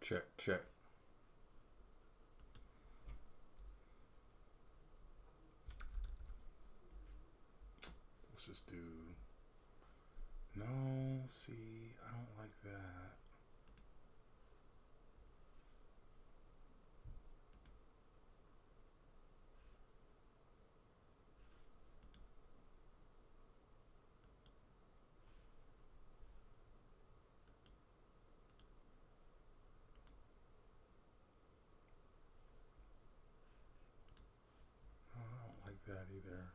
Check, check. Let's just do... No, see, I don't like that. Oh, I don't like that either.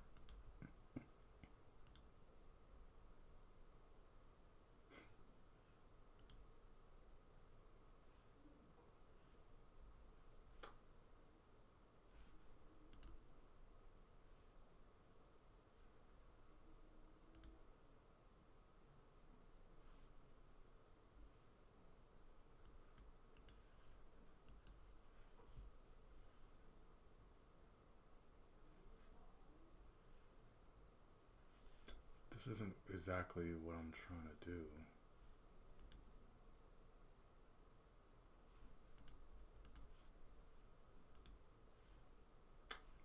This isn't exactly what I'm trying to do.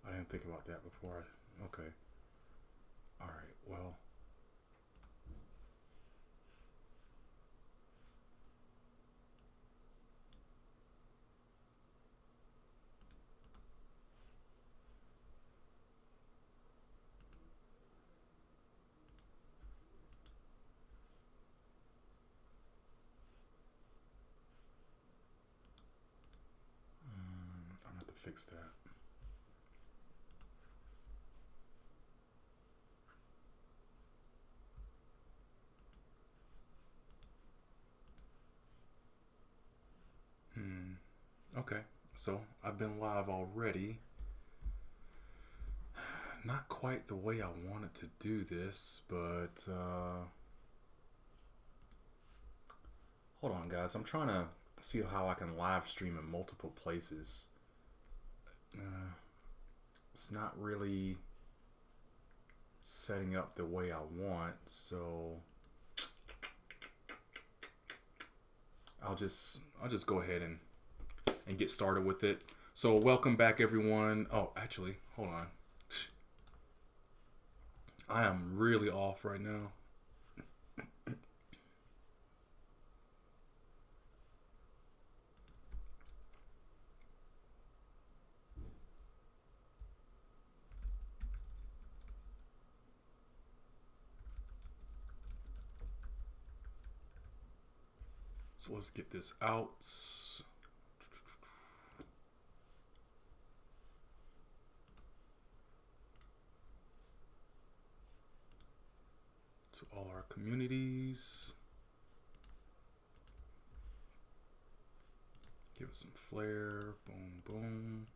I didn't think about that before. Okay. All right. Well. I'm gonna have to fix that. Okay, so I've been live already. Not quite the way I wanted to do this, but hold on, guys. I'm trying to see how I can live stream in multiple places. It's not really setting up the way I want, so I'll just go ahead and get started with it. So welcome back, everyone. Oh, actually, hold on. I am really off right now. So let's get this out. To all our communities. Give it some flair. Boom, boom.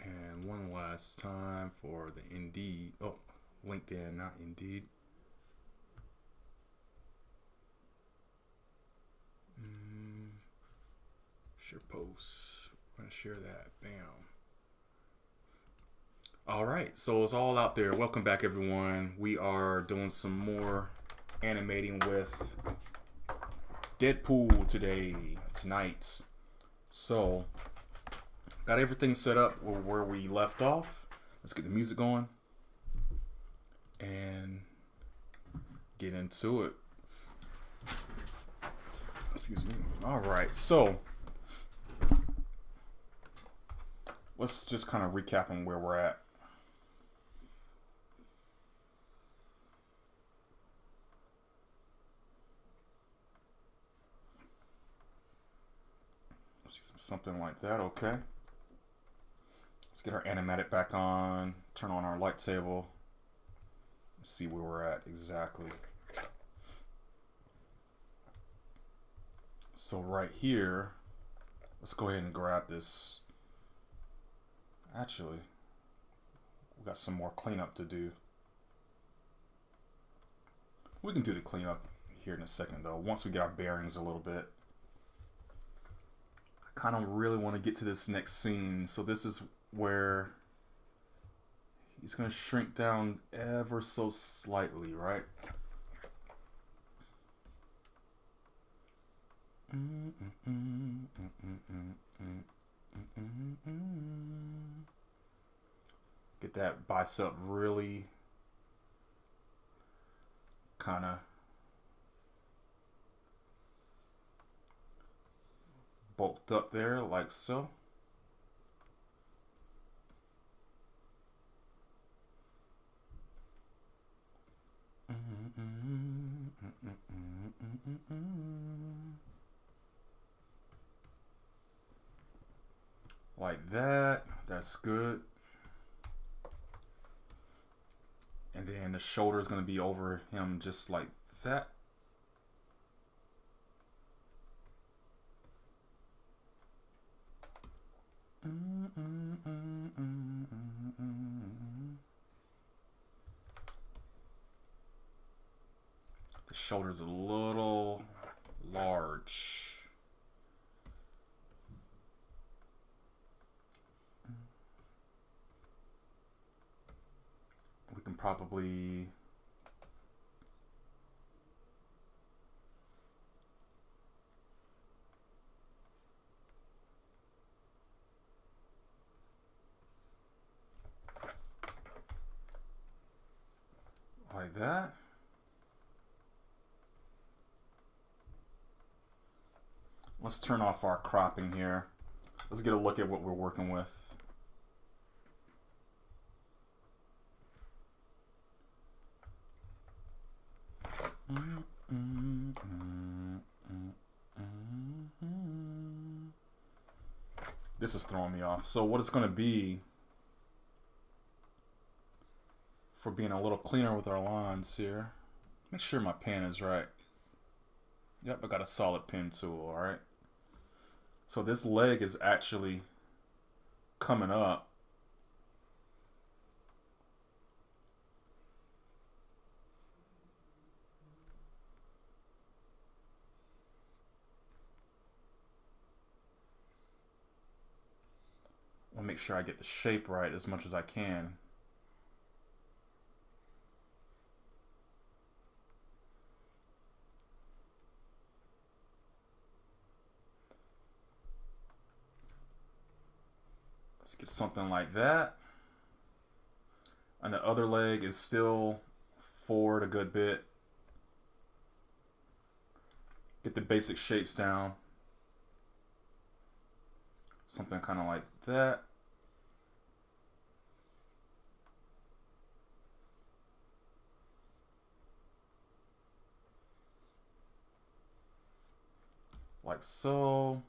And one last time for the Indeed. Oh, LinkedIn, not Indeed. Share posts. I'm going to share that. Bam. All right, so it's all out there. Welcome back, everyone. We are doing some more animating with Deadpool tonight. So, got everything set up where we left off. Let's get the music going and get into it. Excuse me. All right, so let's just kind of recap on where we're at. Something like that, okay. Let's get our Animate back on, turn on our light table, see where we're at exactly. So right here, let's go ahead and grab this. Actually, we got some more cleanup to do. We can do the cleanup here in a second though, once we get our bearings a little bit. Kind of really want to get to this next scene. So this is where he's going to shrink down ever so slightly, right? Get that bicep really kind of bulked up there, like so. Like that. That's good. And then the shoulder is going to be over him just like that. The shoulder's a little large. We can probably like that. Let's turn off our cropping here. Let's get a look at what we're working with. This is throwing me off. So what it's going to be, for being a little cleaner with our lines here, make sure my pen is right. Yep, I got a solid pen tool, alright? So this leg is actually coming up. I'll make sure I get the shape right as much as I can. Let's get something like that. And the other leg is still forward a good bit. Get the basic shapes down. Something kind of like that. Like so.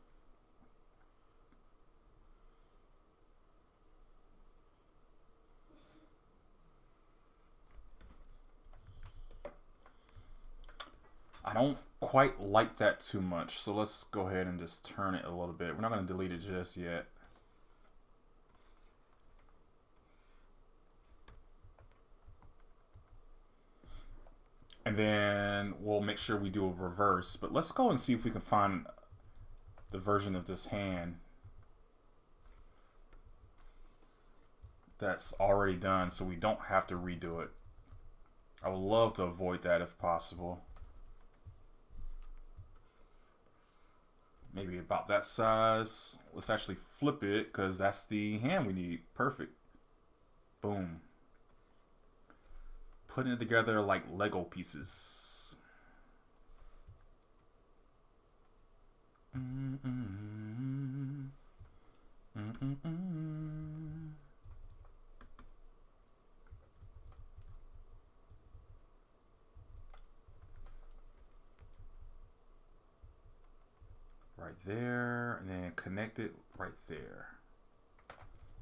I don't quite like that too much, so let's go ahead and just turn it a little bit. We're not going to delete it just yet. And then we'll make sure we do a reverse. But let's go and see if we can find the version of this hand that's already done, so we don't have to redo it. I would love to avoid that if possible. Maybe about that size. Let's actually flip it because that's the hand we need. Perfect. Boom. Putting it together like Lego pieces. Right there, and then connect it right there.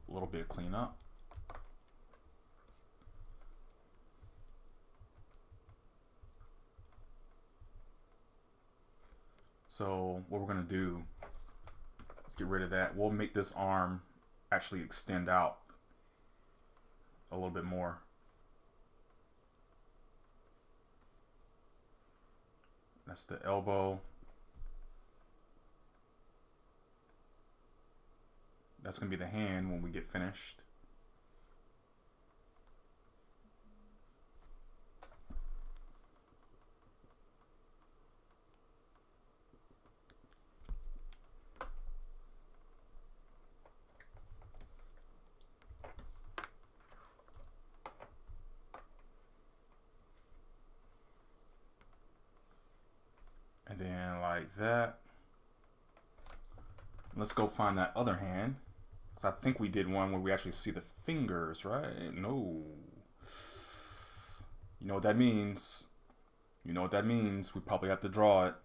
A little bit of cleanup. So what we're gonna do, let's get rid of that. We'll make this arm actually extend out a little bit more. That's the elbow. That's gonna be the hand when we get finished. then like that. Let's go find that other hand. Because I think we did one where we actually see the fingers, right? No. You know what that means. You know what that means. We probably have to draw it.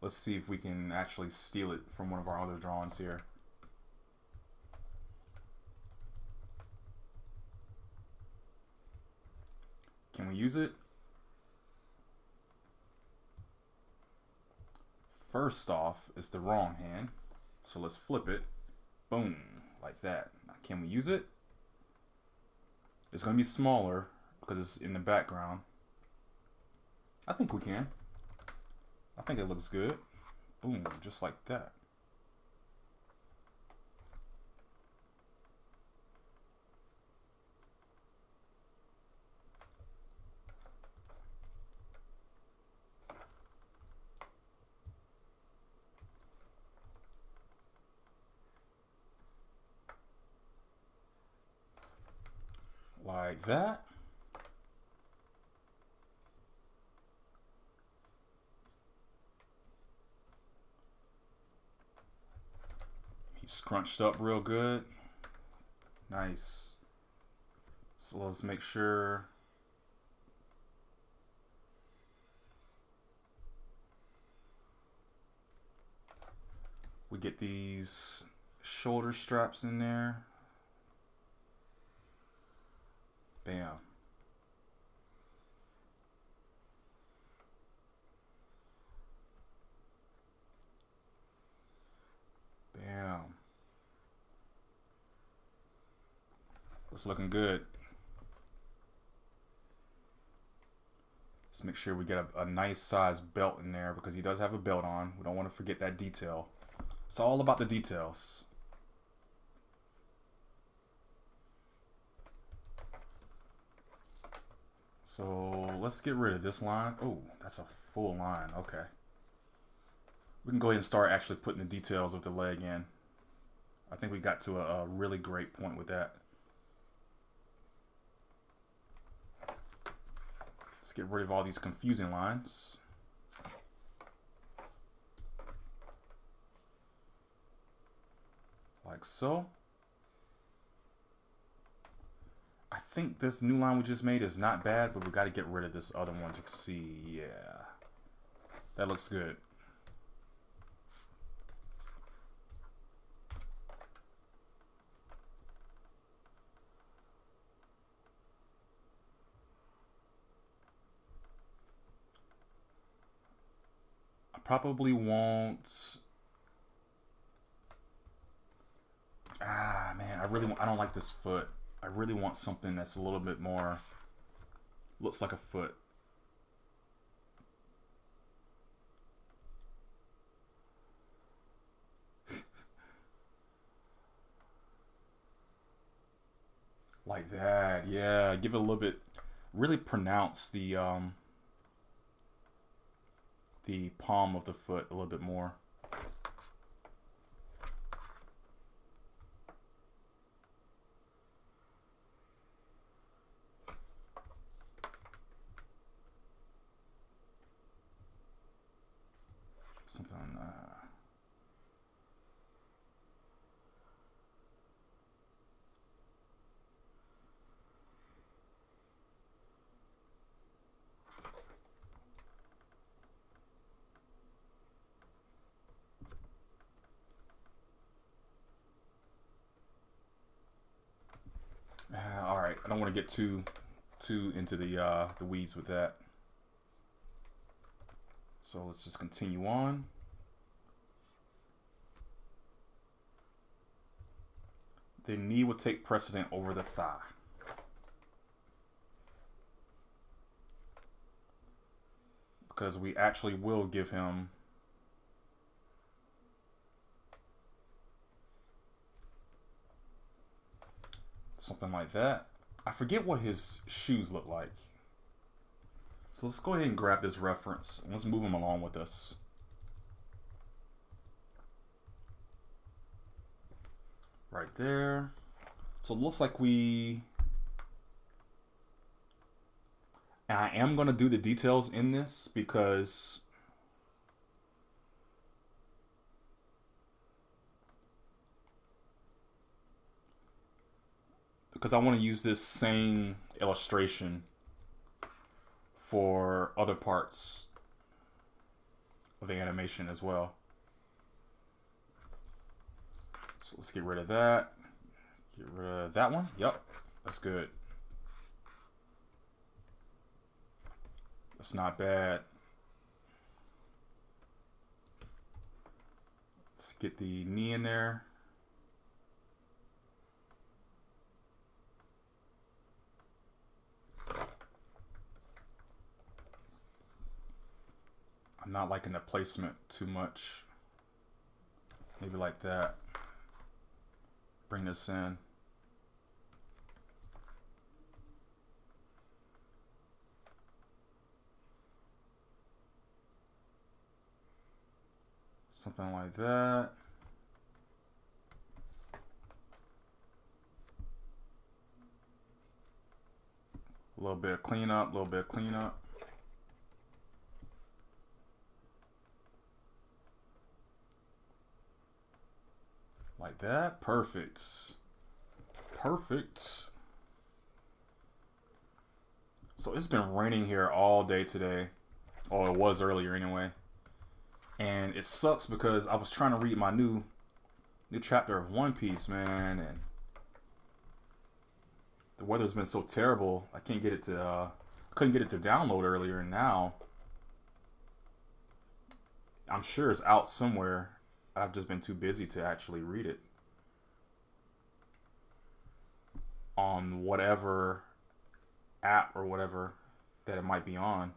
Let's see if we can actually steal it from one of our other drawings here. Can we use it? First off, it's the wrong hand. So let's flip it. Boom. Like that. Now, can we use it? It's going to be smaller because it's in the background. I think we can. I think it looks good. Boom. Just like that. Like that. He's scrunched up real good. Nice. So let's make sure we get these shoulder straps in there. Bam. Bam. It's looking good. Let's make sure we get a nice size belt in there because he does have a belt on. We don't want to forget that detail. It's all about the details. So let's get rid of this line. Oh, that's a full line. Okay. We can go ahead and start actually putting the details of the leg in. I think we got to a really great point with that. Let's get rid of all these confusing lines. Like so. I think this new line we just made is not bad, but we got to get rid of this other one to see. Yeah. That looks good. I probably won't. Ah, man, I don't like this foot. I really want something that's a little bit more, looks like a foot. Like that, yeah. Give it a little bit, really pronounce the palm of the foot a little bit more. Something all right. I don't want to get too into the weeds with that. So let's just continue on. The knee will take precedent over the thigh. Because we actually will give him something like that. I forget what his shoes look like. So let's go ahead and grab this reference and let's move him along with us. Right there. So it looks like and I am going to do the details in this because because I want to use this same illustration for other parts of the animation as well. So let's get rid of that. Get rid of that one. Yep, that's good. That's not bad. Let's get the knee in there. I'm not liking the placement too much. Maybe like that. Bring this in. Something like that. A little bit of cleanup, a little bit of cleanup. Like that. Perfect. Perfect. So it's been raining here all day today. Or it was earlier anyway. And it sucks because I was trying to read my new chapter of One Piece, man, and the weather's been so terrible. I can't get it to couldn't get it to download earlier, and now I'm sure it's out somewhere. I've just been too busy to actually read it on whatever app or whatever that it might be on.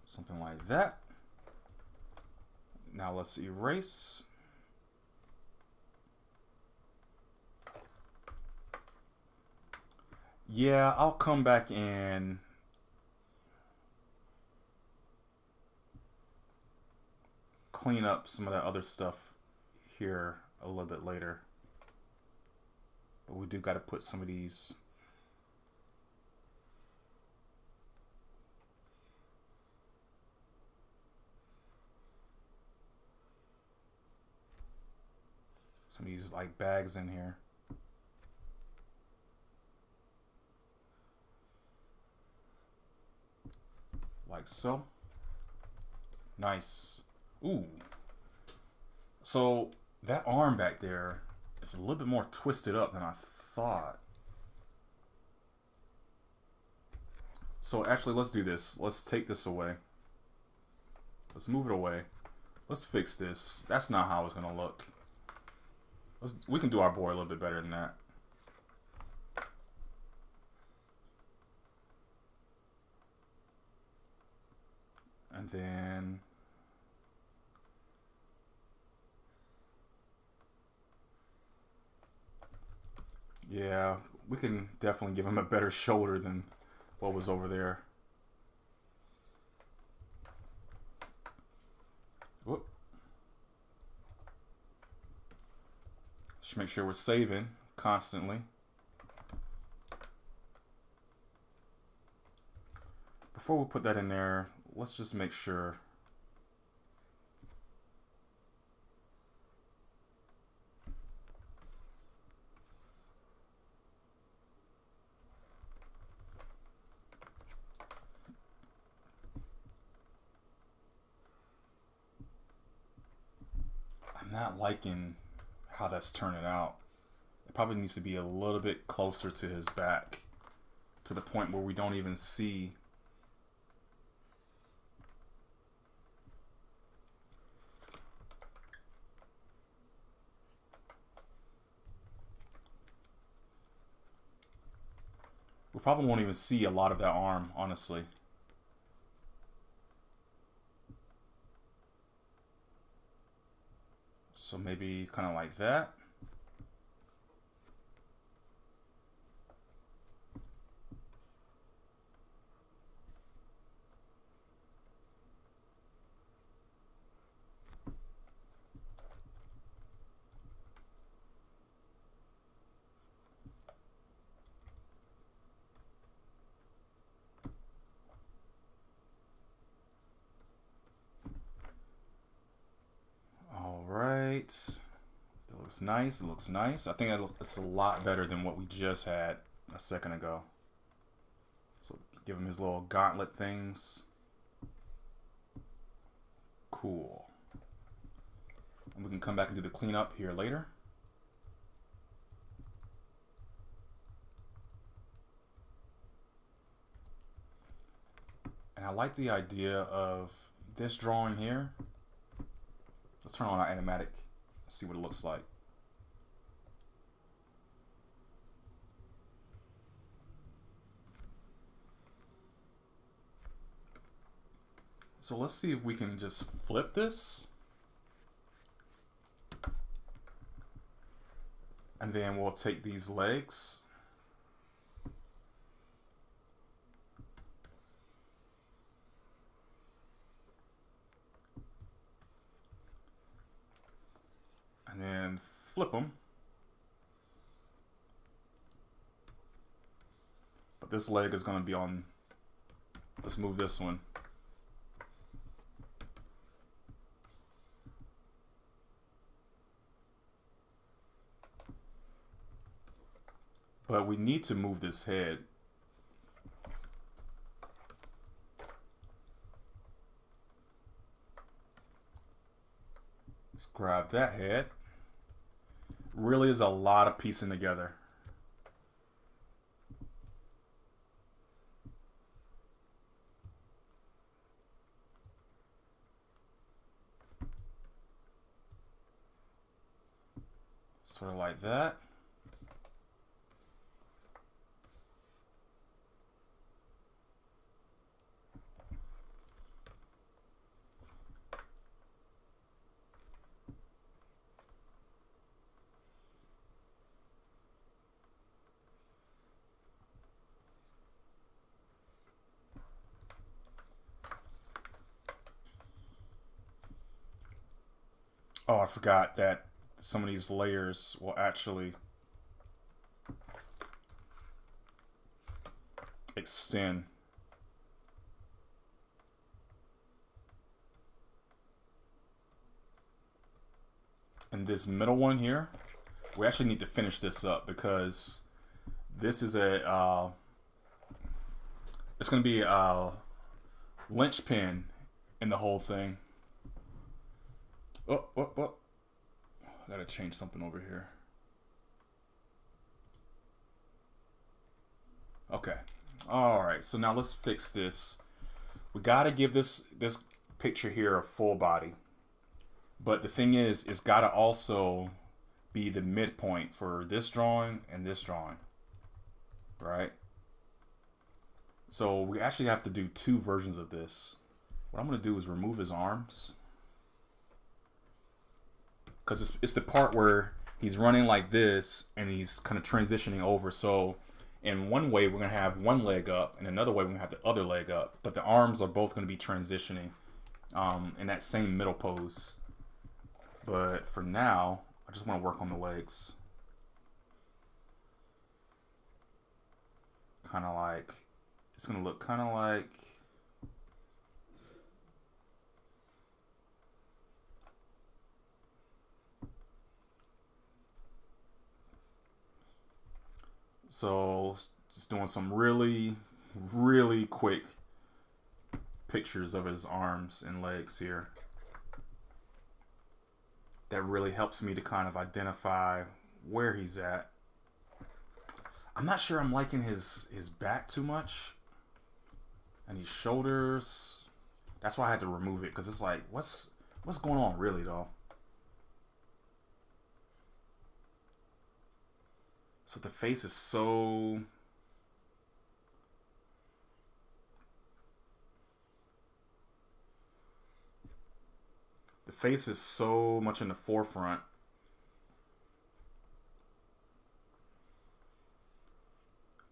Something like that. Now let's erase. Yeah, I'll come back and clean up some of that other stuff here a little bit later. But we do got to put some of these like bags in here. Like so. Nice. Ooh. So that arm back there is a little bit more twisted up than I thought. So actually, let's do this. Let's take this away. Let's move it away. Let's fix this. That's not how it's gonna look. We can do our boy a little bit better than that. And then yeah, we can definitely give him a better shoulder than what was over there. Whoop. Just make sure we're saving constantly. Before we put that in there, let's just make sure. I'm not liking how that's turning out. It probably needs to be a little bit closer to his back, to the point where we don't even see we probably won't even see a lot of that arm, honestly. So maybe kind of like that. right. That looks nice. It looks nice. I think it's a lot better than what we just had a second ago. So give him his little gauntlet things. Cool. And we can come back and do the cleanup here later. And I like the idea of this drawing here. Let's turn on our animatic, see what it looks like. So let's see if we can just flip this. And then we'll take these legs. And then flip them. But this leg is going to be on, let's move this one. But we need to move this head. Let's grab that head. Really is a lot of piecing together. Sort of like that. Oh, I forgot that some of these layers will actually extend. And this middle one here, we actually need to finish this up because this is a, it's going to be a linchpin in the whole thing. Oh, I gotta change something over here. Okay. Alright, so now let's fix this. We gotta give this picture here a full body. But the thing is, it's gotta also be the midpoint for this drawing and this drawing. Right? So we actually have to do two versions of this. What I'm gonna do is remove his arms. Because it's the part where he's running like this and he's kind of transitioning over. So in one way, we're going to have one leg up, and another way, we're going to have the other leg up. But the arms are both going to be transitioning in that same middle pose. But for now, I just want to work on the legs. Kind of like, it's going to look kind of like... So just doing some really quick pictures of his arms and legs here. That really helps me to kind of identify where he's at. I'm not sure I'm liking his back too much. And his shoulders. That's why I had to remove it, because it's like, what's going on really though? So the face is so... The face is so much in the forefront.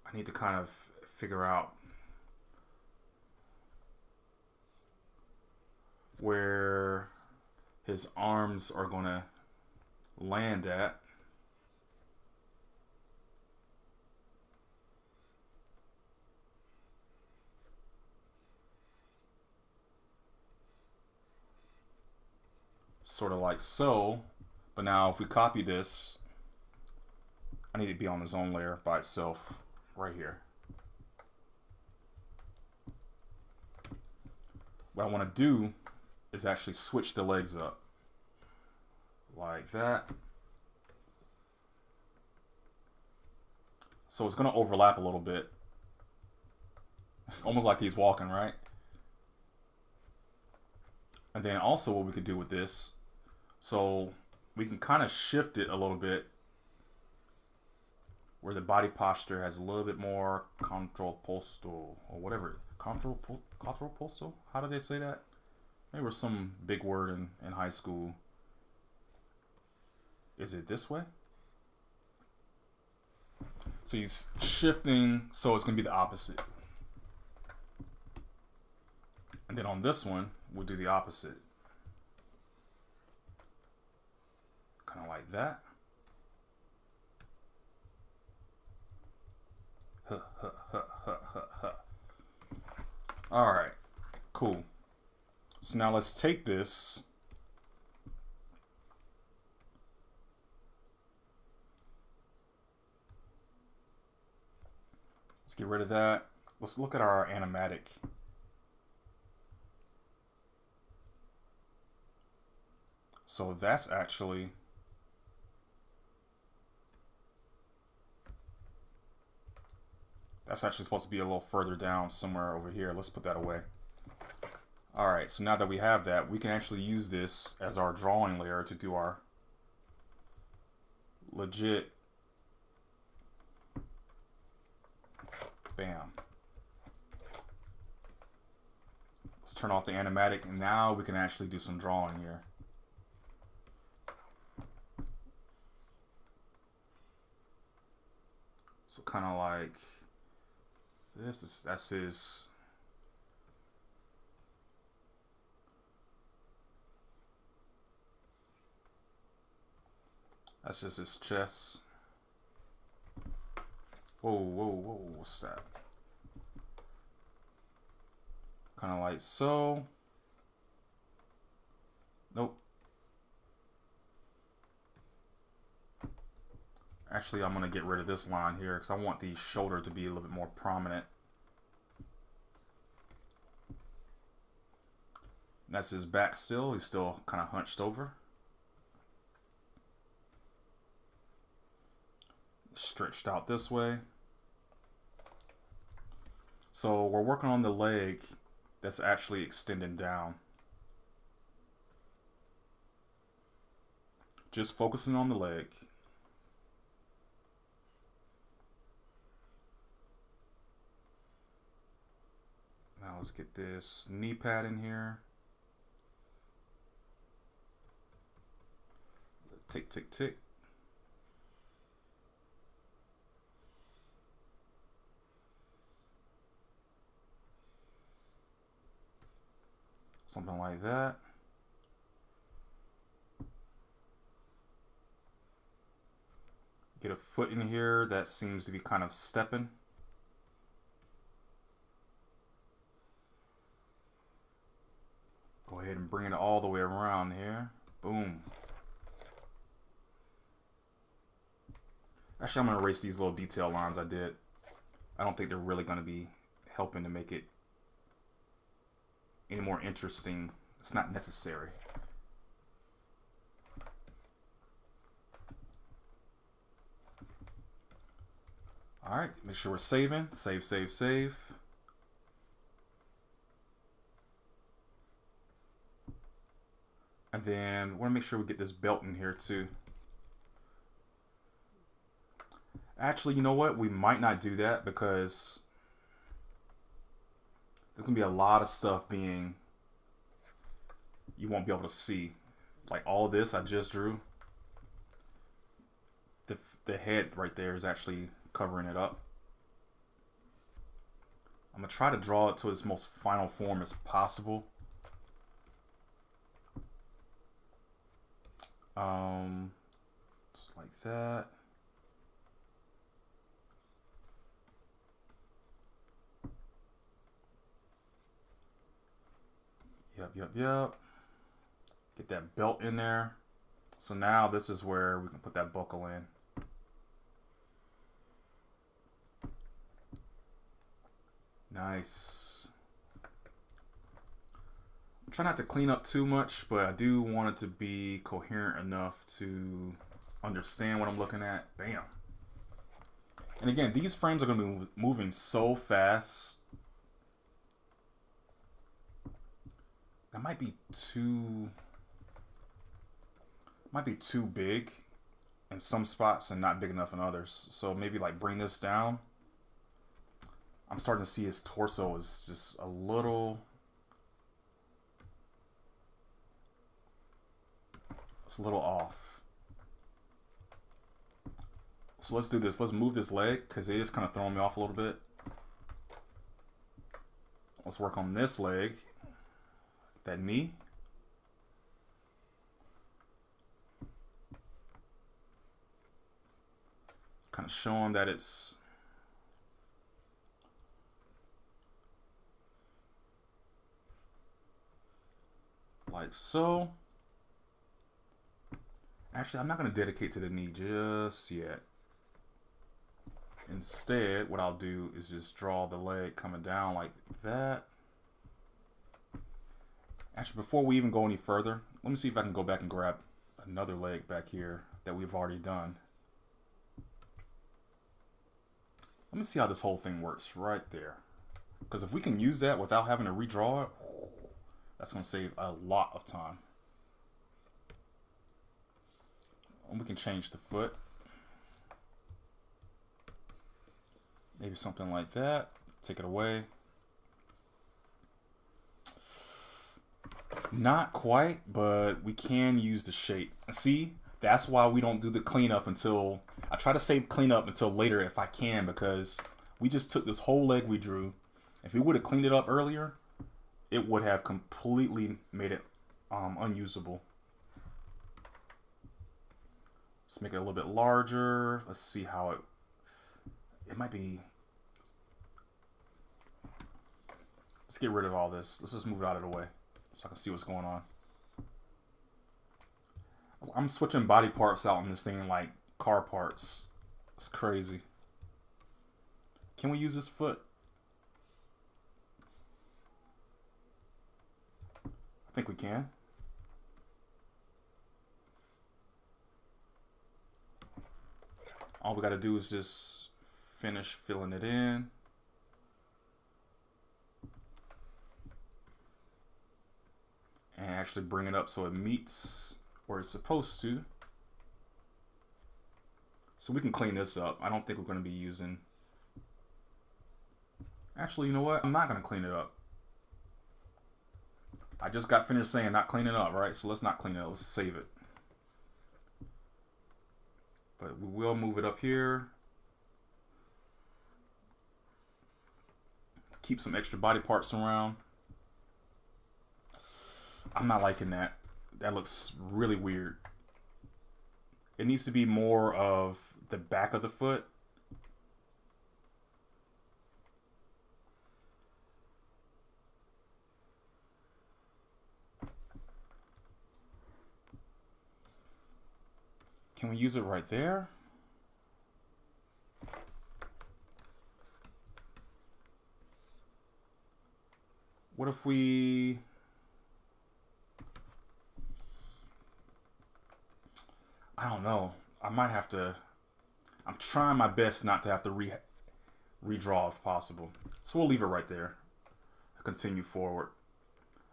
I need to kind of figure out where his arms are going to land at. Sort of like so. But now if we copy this, I need to be on the zone layer by itself right here. What I want to do is actually switch the legs up like that. So it's going to overlap a little bit. Almost like he's walking, right? And then also what we could do with this, so we can kind of shift it a little bit where the body posture has a little bit more contrapposto or whatever. Contrapposto? How do they say that? Maybe it was some big word in high school. Is it this way? So he's shifting, so it's going to be the opposite. And then on this one, we'll do the opposite. Kind of like that. All right, cool. So now let's take this. Let's get rid of that. Let's look at our animatic. So that's actually supposed to be a little further down somewhere over here. Let's put that away. All right, so now that we have that, we can actually use this as our drawing layer to do our legit bam. Let's turn off the animatic, and now we can actually do some drawing here. So kind of like this. That's his. That's just his chest. Whoa, whoa, whoa, what's that? Kind of like so. Nope. Actually, I'm going to get rid of this line here because I want the shoulder to be a little bit more prominent. That's his back still. He's still kind of hunched over. Stretched out this way. So we're working on the leg that's actually extending down. Just focusing on the leg. Now let's get this knee pad in here. Tick, tick, tick. Something like that. Get a foot in here that seems to be kind of stepping. Go ahead and bring it all the way around here. Boom. Actually, I'm going to erase these little detail lines I did. I don't think they're really going to be helping to make it any more interesting. It's not necessary. All right, make sure we're saving. Save, save, save. And then we want to make sure we get this belt in here too. Actually, you know what? We might not do that because there's going to be a lot of stuff you won't be able to see. Like all this I just drew. The head right there is actually covering it up. I'm going to try to draw it to its most final form as possible. Just like that. Yep. Get that belt in there. So now this is where we can put that buckle in. Nice. Try not to clean up too much, but I do want it to be coherent enough to understand what I'm looking at. Bam. And again, these frames are going to be moving so fast. That might be too big in some spots and not big enough in others. So maybe like bring this down. I'm starting to see his torso is just a little... It's a little off. So let's do this. Let's move this leg because it is kind of throwing me off a little bit. Let's work on this leg. That knee. Kind of showing that it's... like so. Actually, I'm not going to dedicate to the knee just yet. Instead, what I'll do is just draw the leg coming down like that. Actually, before we even go any further, let me see if I can go back and grab another leg back here that we've already done. Let me see how this whole thing works right there. Because if we can use that without having to redraw it, that's going to save a lot of time. And we can change the foot. Maybe something like that. Take it away. Not quite, but we can use the shape. See, that's why we don't do the cleanup until... I try to save cleanup until later if I can, because we just took this whole leg we drew. If we would have cleaned it up earlier, it would have completely made it unusable. Let's make it a little bit larger. Let's see how it might be. Let's get rid of all this. Let's just move it out of the way so I can see what's going on. I'm switching body parts out on this thing like car parts. It's crazy. Can we use this foot? I think we can. All we got to do is just finish filling it in. And actually bring it up so it meets where it's supposed to. So we can clean this up. I don't think we're going to be using... Actually, you know what? I'm not going to clean it up. I just got finished saying not cleaning up, right? So let's not clean it up. Let's save it. But we will move it up here. Keep some extra body parts around. I'm not liking that. That looks really weird. It needs to be more of the back of the foot. Can we use it right there? What if we... I don't know. I might have to... I'm trying my best not to have to redraw if possible. So we'll leave it right there. Continue forward.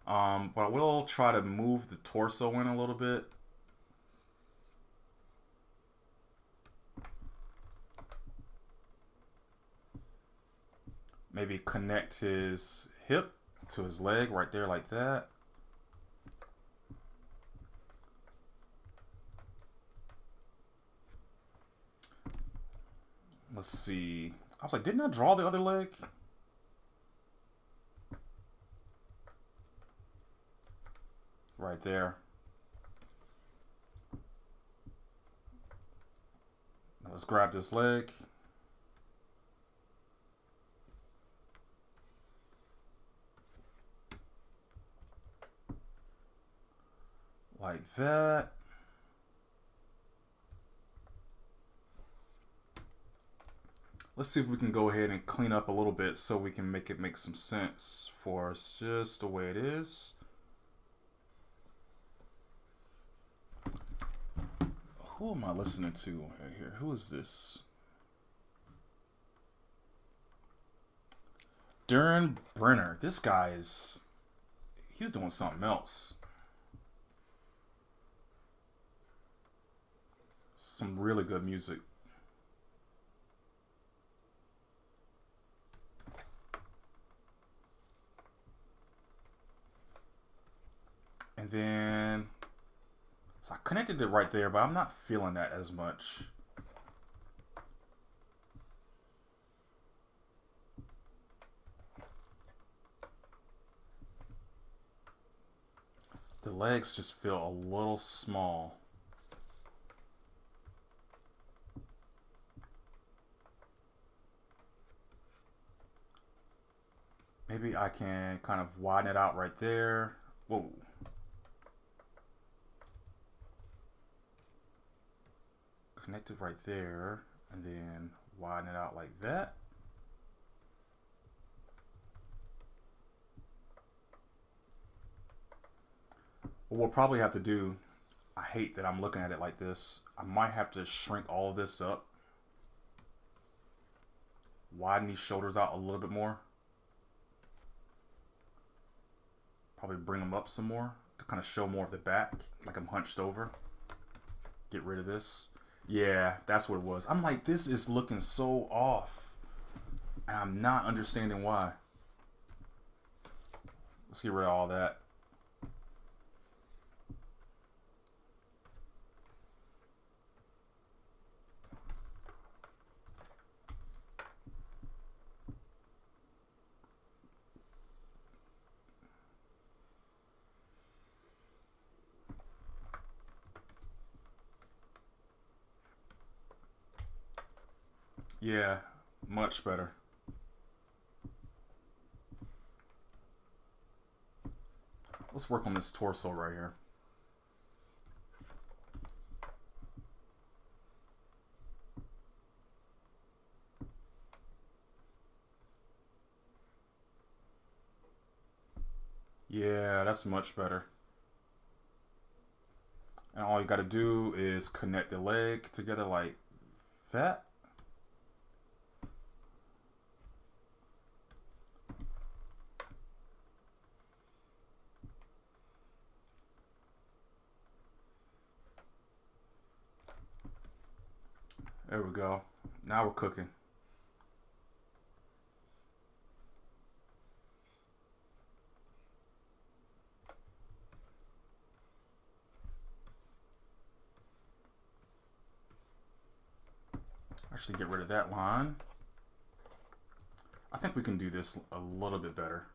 But I will try to move the torso in a little bit. Maybe connect his hip to his leg right there like that. Let's see. I was like, didn't I draw the other leg? Right there. Let's grab this leg. Like that. Let's see if we can go ahead and clean up a little bit so we can make it make some sense for us just the way it is. Who am I listening to right here? Who is this? Darren Brenner. This guy he's doing something else. Some really good music. And then, so I connected it right there, but I'm not feeling that as much. The legs just feel a little small. Maybe I can kind of widen it out right there. Whoa. Connect it right there, and then widen it out like that. What we'll probably have to do, I hate that I'm looking at it like this, I might have to shrink all of this up. Widen these shoulders out a little bit more. Probably bring them up some more to kind of show more of the back, like I'm hunched over. Get rid of this. Yeah, that's what it was. I'm like, this is looking so off, and I'm not understanding why. Let's get rid of all that. Yeah, much better. Let's work on this torso right here. Yeah, that's much better. And all you gotta do is connect the leg together like that. There we go. Now we're cooking. Actually, get rid of that line. I think we can do this a little bit better.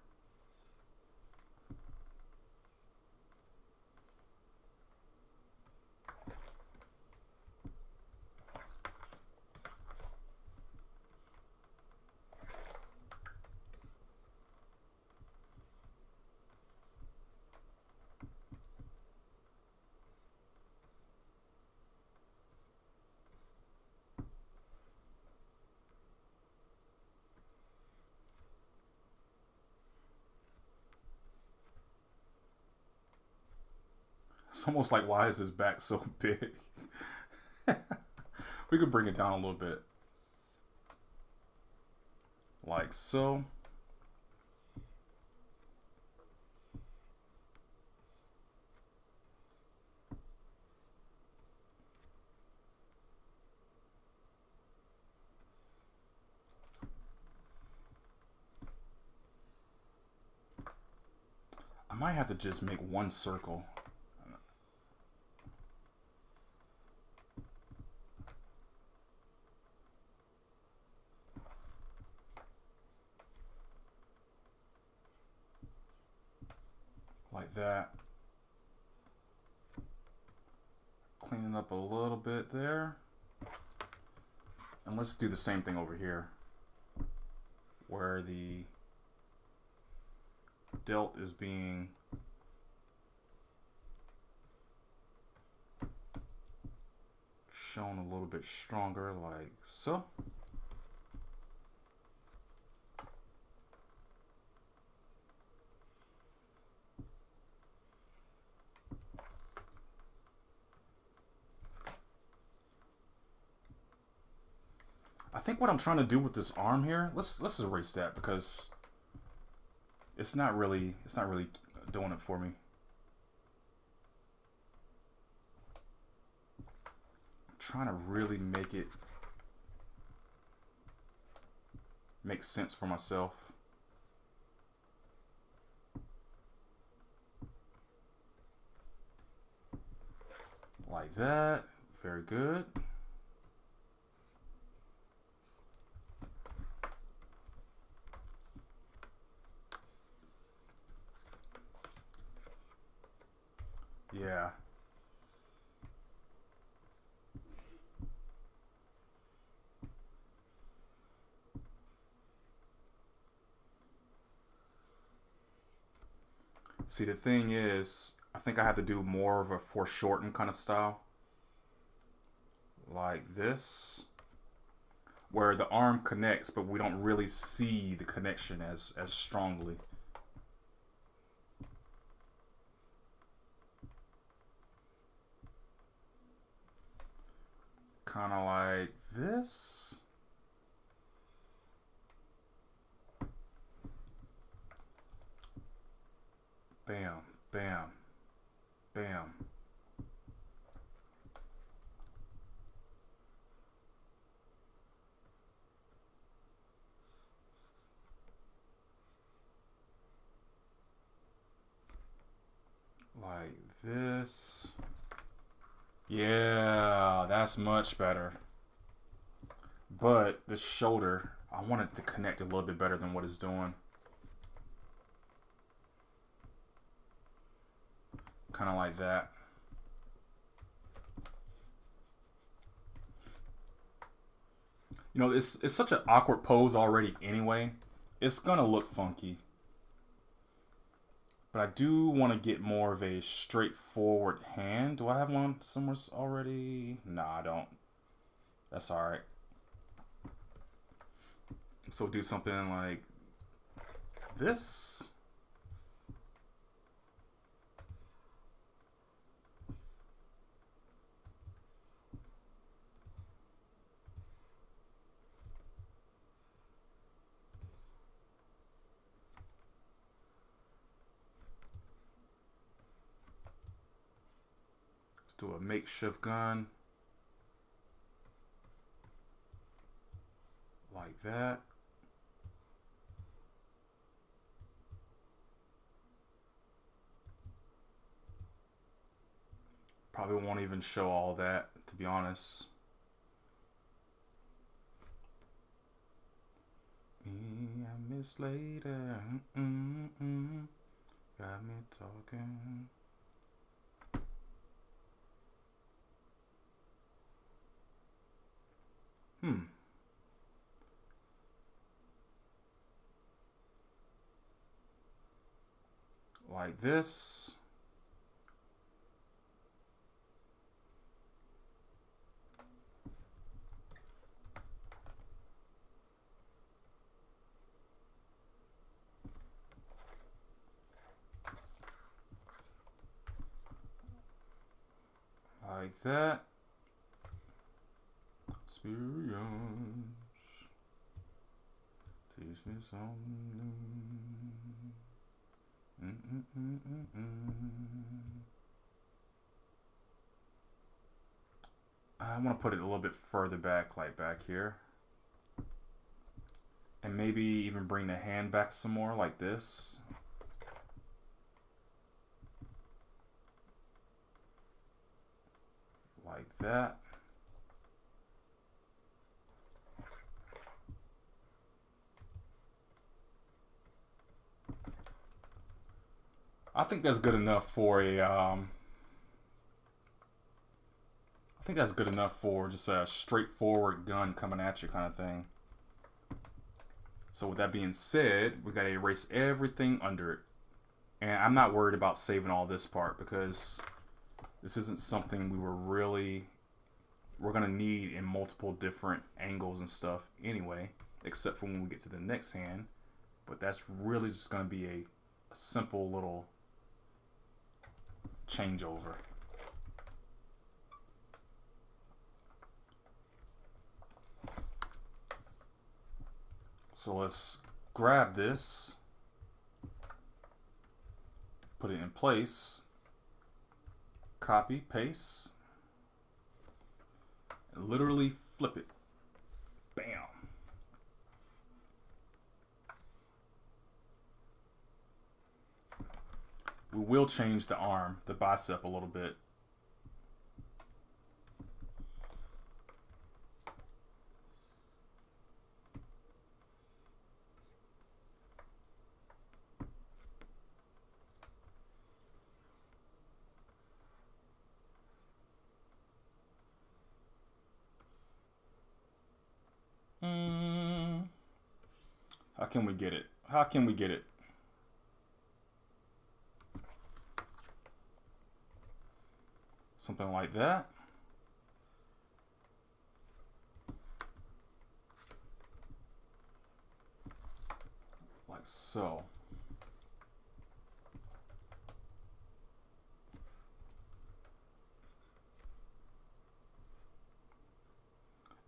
It's almost like, why is his back so big? We could bring it down a little bit. Like so. I might have to just make one circle. Like that. Clean it up a little bit there. And let's do the same thing over here, where the delt is being shown a little bit stronger, like so. I think what I'm trying to do with this arm here, let's erase that because it's not really doing it for me. I'm trying to really make sense for myself. Like that. Very good. Yeah. See, the thing is, I think I have to do more of a foreshortened kind of style. Like this. Where the arm connects, but we don't really see the connection as strongly. Kind of like this. Bam, bam, bam. Like this. Yeah, that's much better. But the shoulder, I want it to connect a little bit better than what it's doing. Kind of like that. You know, it's such an awkward pose already anyway. It's gonna look funky. But I do want to get more of a straightforward hand. Do I have one somewhere already? Nah, I don't. That's alright. So do something like this. Let's do a makeshift gun. Like that. Probably won't even show all that, to be honest. I miss later. Got me talking. Like this. Like that. Experience. Teach me something. I want to put it a little bit further back, like back here. And maybe even bring the hand back some more, like this. Like that. I think that's good enough for a, I think that's good enough for just a straightforward gun coming at you kind of thing. So with that being said, we gotta erase everything under it. And I'm not worried about saving all this part because this isn't something we're gonna need in multiple different angles and stuff anyway, except for when we get to the next hand. But that's really just gonna be a simple little changeover. So let's grab this, put it in place, copy, paste, and literally flip it. Bam. We will change the arm, the bicep a little bit. How can we get it? How can we get it? Something like that. Like so.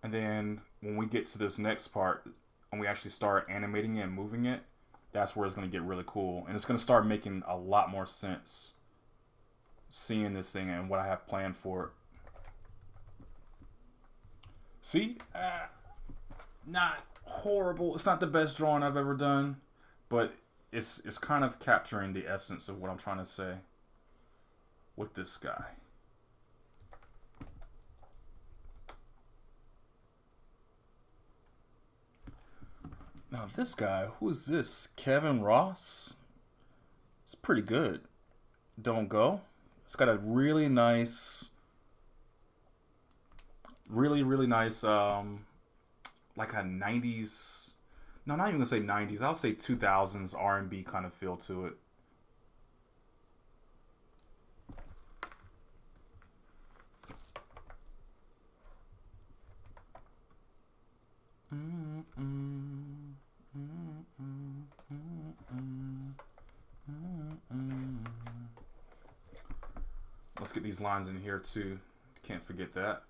And then when we get to this next part and we actually start animating it and moving it, that's where it's going to get really cool. And it's going to start making a lot more sense seeing this thing and what I have planned for it. See? Not horrible. It's not the best drawing I've ever done, but it's kind of capturing the essence of what I'm trying to say with this guy. Now this guy, who is this? Kevin Ross? It's pretty good. Don't go. It's got a really nice, really nice, like a 90s, no, not even gonna say 90s, I'll say 2000s R&B kind of feel to it. Let's get these lines in here too. Can't forget that.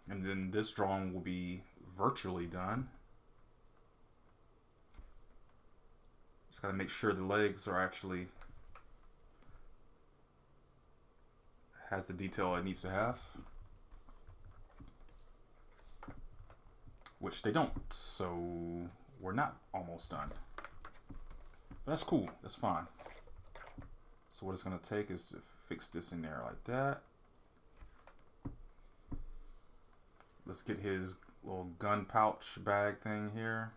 And then this drawing will be virtually done. Just gotta make sure the legs are actually has the detail it needs to have. Which they don't, so we're not almost done. But that's cool, that's fine. So what it's gonna take is to fix this in there like that. Let's get his little gun pouch bag thing here.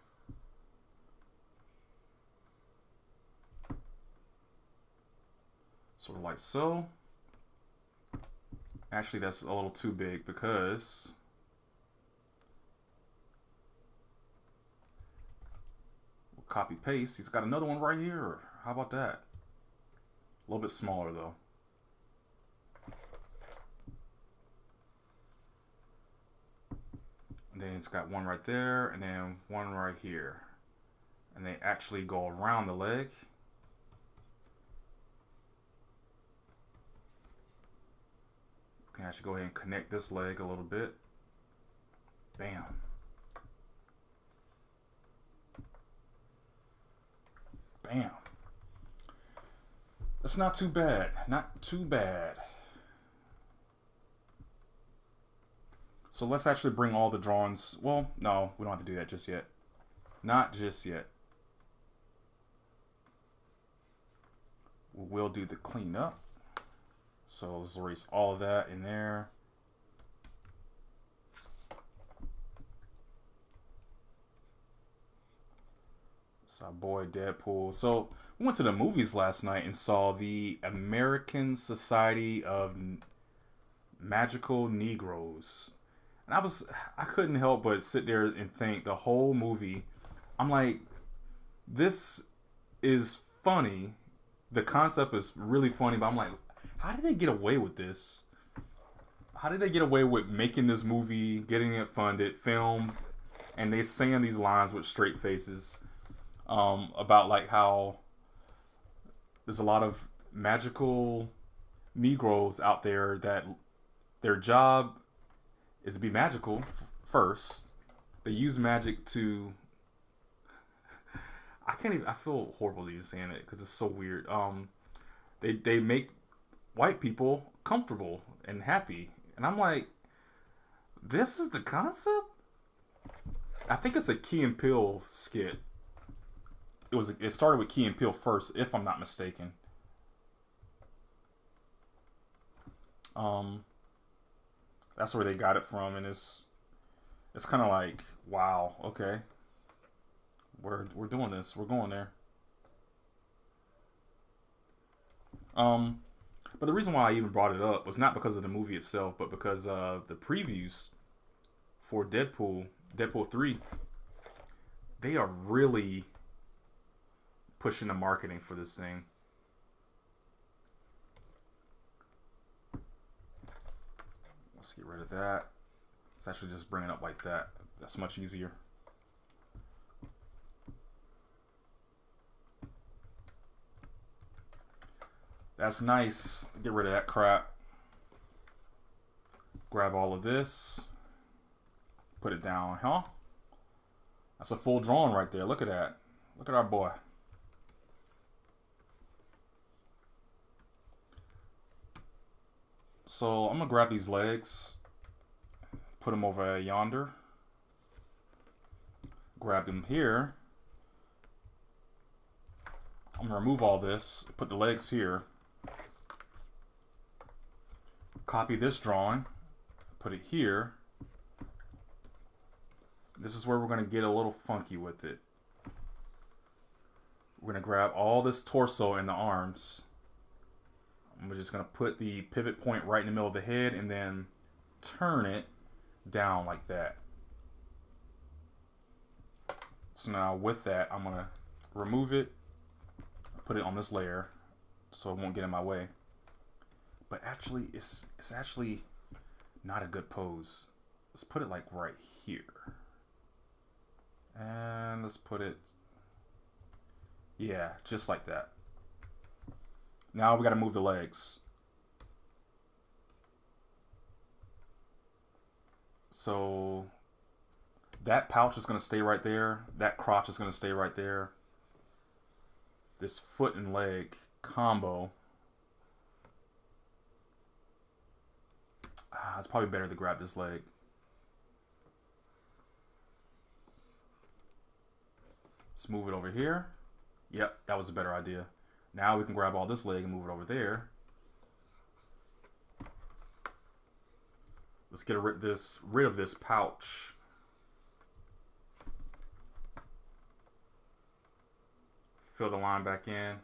Sort of like so. Actually, that's a little too big because we'll copy paste. He's got another one right here. How about that? A little bit smaller though. And then it's got one right there and then one right here. And they actually go around the leg. We can actually go ahead and connect this leg a little bit. Bam. Bam. That's not too bad. Not too bad. So let's actually bring all the drawings. Well, no, we don't have to do that just yet. Not just yet. We'll do the cleanup. So let's erase all of that in there. It's our boy Deadpool. So we went to the movies last night and saw the American Society of Magical Negroes. And I couldn't help but sit there and think the whole movie, I'm like, this is funny. The concept is really funny, but I'm like, how did they get away with this? How did they get away with making this movie, getting it funded, filmed, and they saying these lines with straight faces about like how there's a lot of magical Negroes out there that their job is to be magical first. They use magic to I can't even. I feel horrible even saying it because it's so weird. They make white people comfortable and happy, and I'm like, this is the concept. I think it's a Key and Peele skit. It started with Key and Peele first, if I'm not mistaken. That's where they got it from, and it's kind of like, wow, okay, we're doing this, we're going there. But the reason why I even brought it up was not because of the movie itself, but because the previews for Deadpool 3, they are really pushing the marketing for this thing. Let's get rid of that. Let's actually just bring it up like that. That's much easier. That's nice. Get rid of that crap. Grab all of this. Put it down, huh? That's a full drawing right there. Look at that. Look at our boy. So I'm gonna grab these legs, put them over yonder, grab them here. I'm gonna remove all this, put the legs here, copy this drawing, put it here. This is where we're gonna get a little funky with it. We're gonna grab all this torso and the arms. I'm just going to put the pivot point right in the middle of the head and then turn it down like that. So now with that, I'm going to remove it, put it on this layer so it won't get in my way. But actually, it's actually not a good pose. Let's put it like right here. And let's put it, yeah, just like that. Now we got to move the legs. So that pouch is going to stay right there. That crotch is going to stay right there. This foot and leg combo. It's probably better to grab this leg. Let's move it over here. Yep, that was a better idea. Now we can grab all this leg and move it over there. Let's get rid of this pouch. Fill the line back in.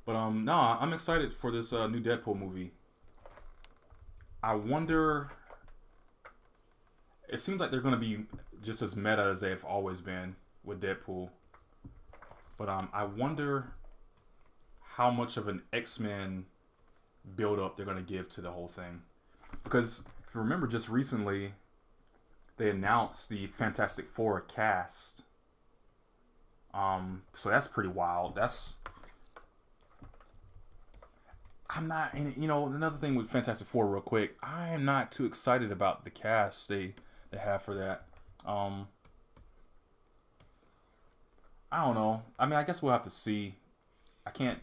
But no, I'm excited for this new Deadpool movie. I wonder. It seems like they're going to be just as meta as they've always been with Deadpool. But I wonder how much of an X-Men build-up they're going to give to the whole thing. Because if you remember, just recently they announced the Fantastic Four cast. So that's pretty wild. I'm not, and you know, another thing with Fantastic Four real quick, I am not too excited about the cast they have for that. I don't know. I mean, I guess we'll have to see. I can't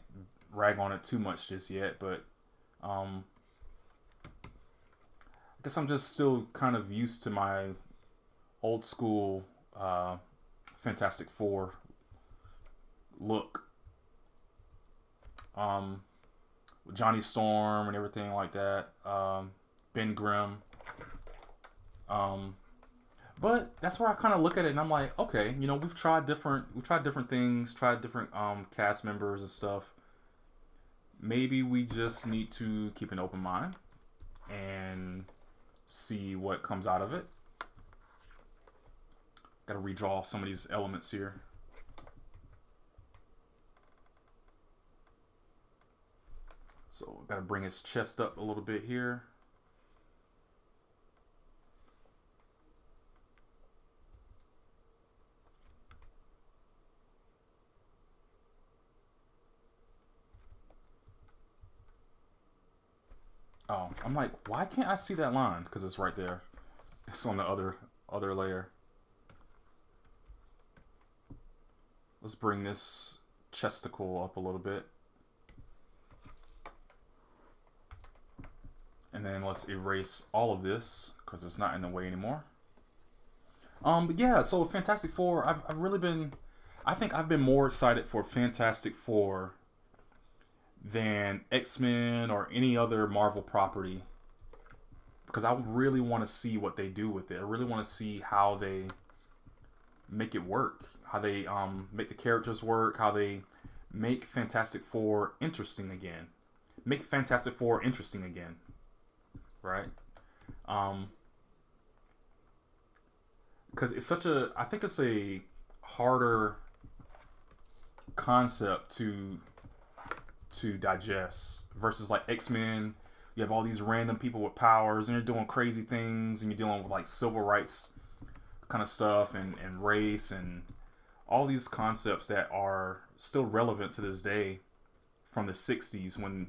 rag on it too much just yet, but I guess I'm just still kind of used to my old school Fantastic Four look. Johnny Storm and everything like that. Ben Grimm. But that's where I kind of look at it and I'm like, okay, you know, we've tried different things, tried different cast members and stuff. Maybe we just need to keep an open mind and see what comes out of it. Got to redraw some of these elements here. So got to bring his chest up a little bit here. Oh, I'm like, why can't I see that line? Because it's right there. It's on the other layer. Let's bring this chesticle up a little bit. And then let's erase all of this because it's not in the way anymore. But yeah, so Fantastic Four, I've really been, I think I've been more excited for Fantastic Four than X-Men or any other Marvel property, because I really want to see what they do with it. I really want to see how they make it work, how they make the characters work, how they make Fantastic Four interesting again. Make Fantastic Four interesting again, right? Because it's such a, I think it's a harder concept to digest versus like X-Men. You have all these random people with powers and they're doing crazy things, and you're dealing with like civil rights kind of stuff and race and all these concepts that are still relevant to this day from the 60s when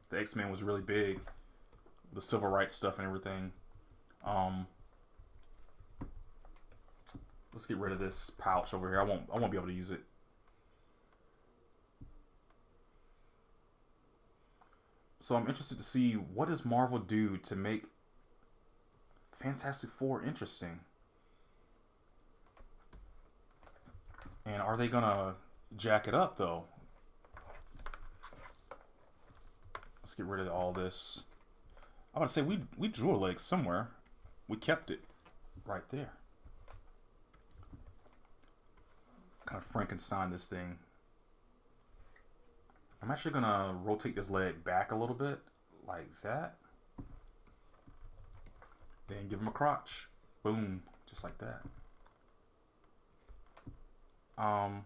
the X-Men was really big, the civil rights stuff and everything. Let's get rid of this pouch over here. I won't be able to use it. So I'm interested to see, what does Marvel do to make Fantastic Four interesting? And are they gonna jack it up though? Let's get rid of all this. I want to say we drew a leg somewhere. We kept it right there. Kind of Frankenstein this thing. I'm actually gonna rotate this leg back a little bit, like that. Then give him a crotch. Boom, just like that. And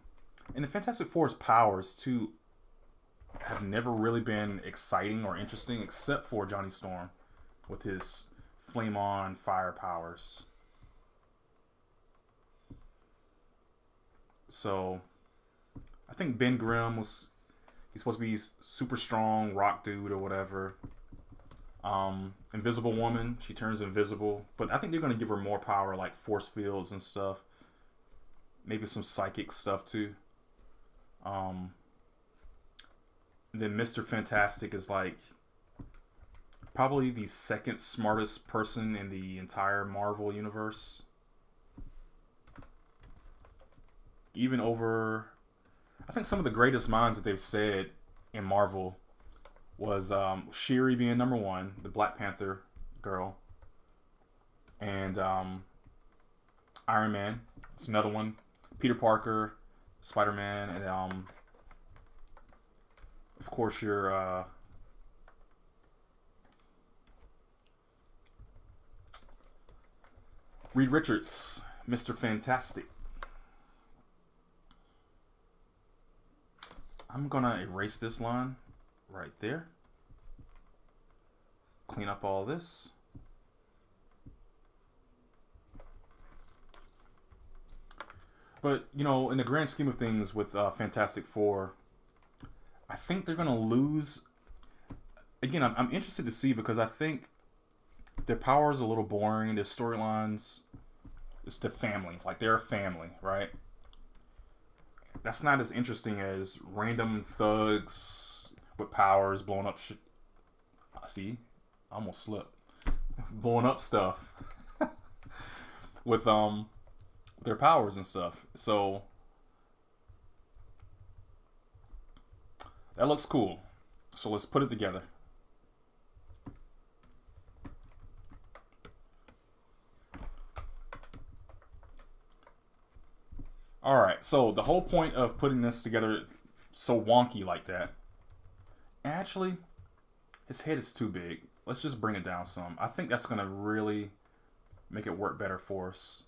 the Fantastic Four's powers too have never really been exciting or interesting, except for Johnny Storm with his flame on fire powers. So I think Ben Grimm was, he's supposed to be super strong rock dude or whatever. Invisible Woman, she turns invisible, but I think they're going to give her more power, like force fields and stuff. Maybe some psychic stuff too. Then Mr. Fantastic is like probably the second smartest person in the entire Marvel universe. Even over, I think some of the greatest minds that they've said in Marvel was Shuri being number one, the Black Panther girl, and Iron Man. It's another one. Peter Parker, Spider-Man, and of course your Reed Richards, Mr. Fantastic. I'm gonna erase this line right there. Clean up all this. But, you know, in the grand scheme of things with Fantastic Four, I think they're gonna lose. Again, I'm interested to see, because I think their power is a little boring. Their storylines, it's the family. Like, they're a family, right? That's not as interesting as random thugs with powers blowing up shit. See, I almost slipped. Blowing up stuff with their powers and stuff. So that looks cool. So let's put it together. Alright, so the whole point of putting this together so wonky like that, actually, his head is too big. Let's just bring it down some. I think that's going to really make it work better for us.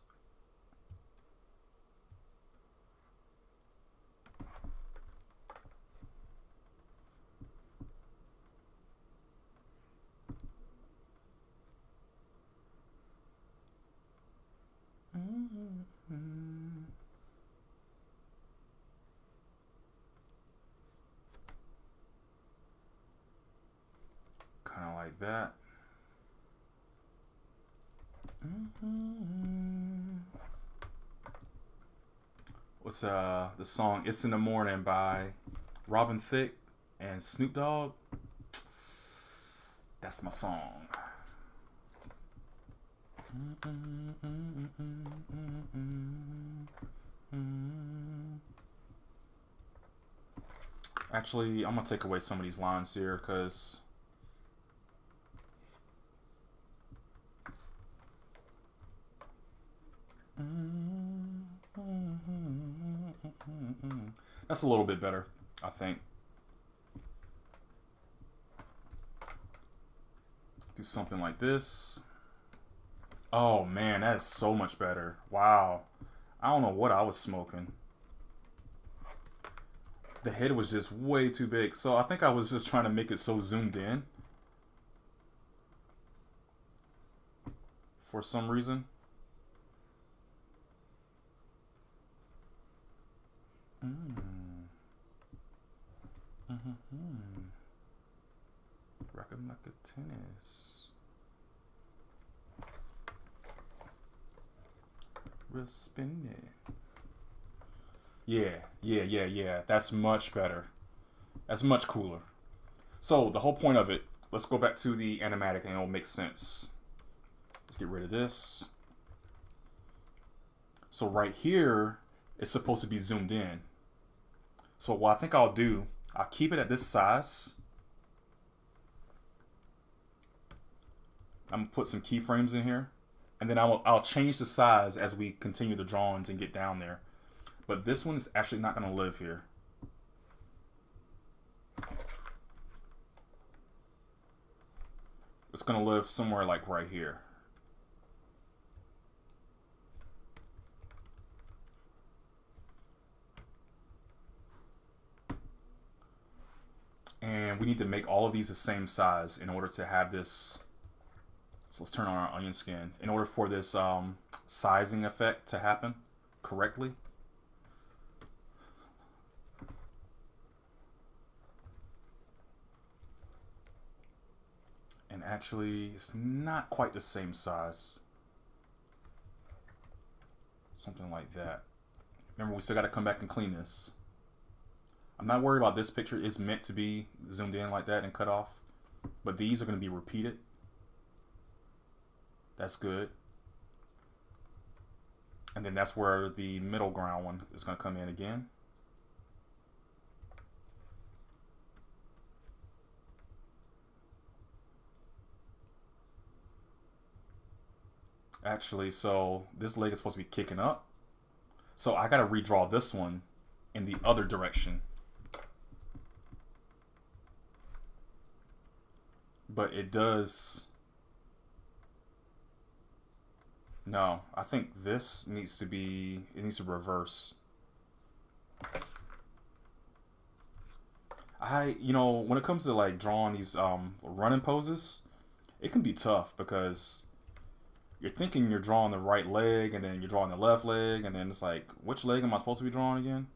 Kind of like that. what's the song "It's in the Morning" by Robin Thicke and Snoop Dogg. That's my song. Actually, I'm gonna take away some of these lines here because that's a little bit better, I think. Do something like this. Oh man, that is so much better. Wow. I don't know what I was smoking. The head was just way too big. So I think I was just trying to make it so zoomed in. For some reason. Rockin' like a tennis. We'll spin it. Yeah. That's much better. That's much cooler. So the whole point of it, let's go back to the animatic and it'll make sense. Let's get rid of this. So right here, it's supposed to be zoomed in. So what I think I'll do, I'll keep it at this size. I'm gonna put some keyframes in here. And then I'll change the size as we continue the drawings and get down there. But this one is actually not gonna live here. It's gonna live somewhere like right here. And we need to make all of these the same size in order to have this. So let's turn on our onion skin. In order for this sizing effect to happen correctly. And actually, it's not quite the same size. Something like that. Remember, we still got to come back and clean this. I'm not worried about this picture. It's meant to be zoomed in like that and cut off. But these are going to be repeated. That's good. And then that's where the middle ground one is going to come in again. Actually, so this leg is supposed to be kicking up. So I got to redraw this one in the other direction. But it does... No, I think this needs to be... It needs to reverse. You know, when it comes to like drawing these running poses, it can be tough because you're thinking you're drawing the right leg and then you're drawing the left leg and then it's like, which leg am I supposed to be drawing again?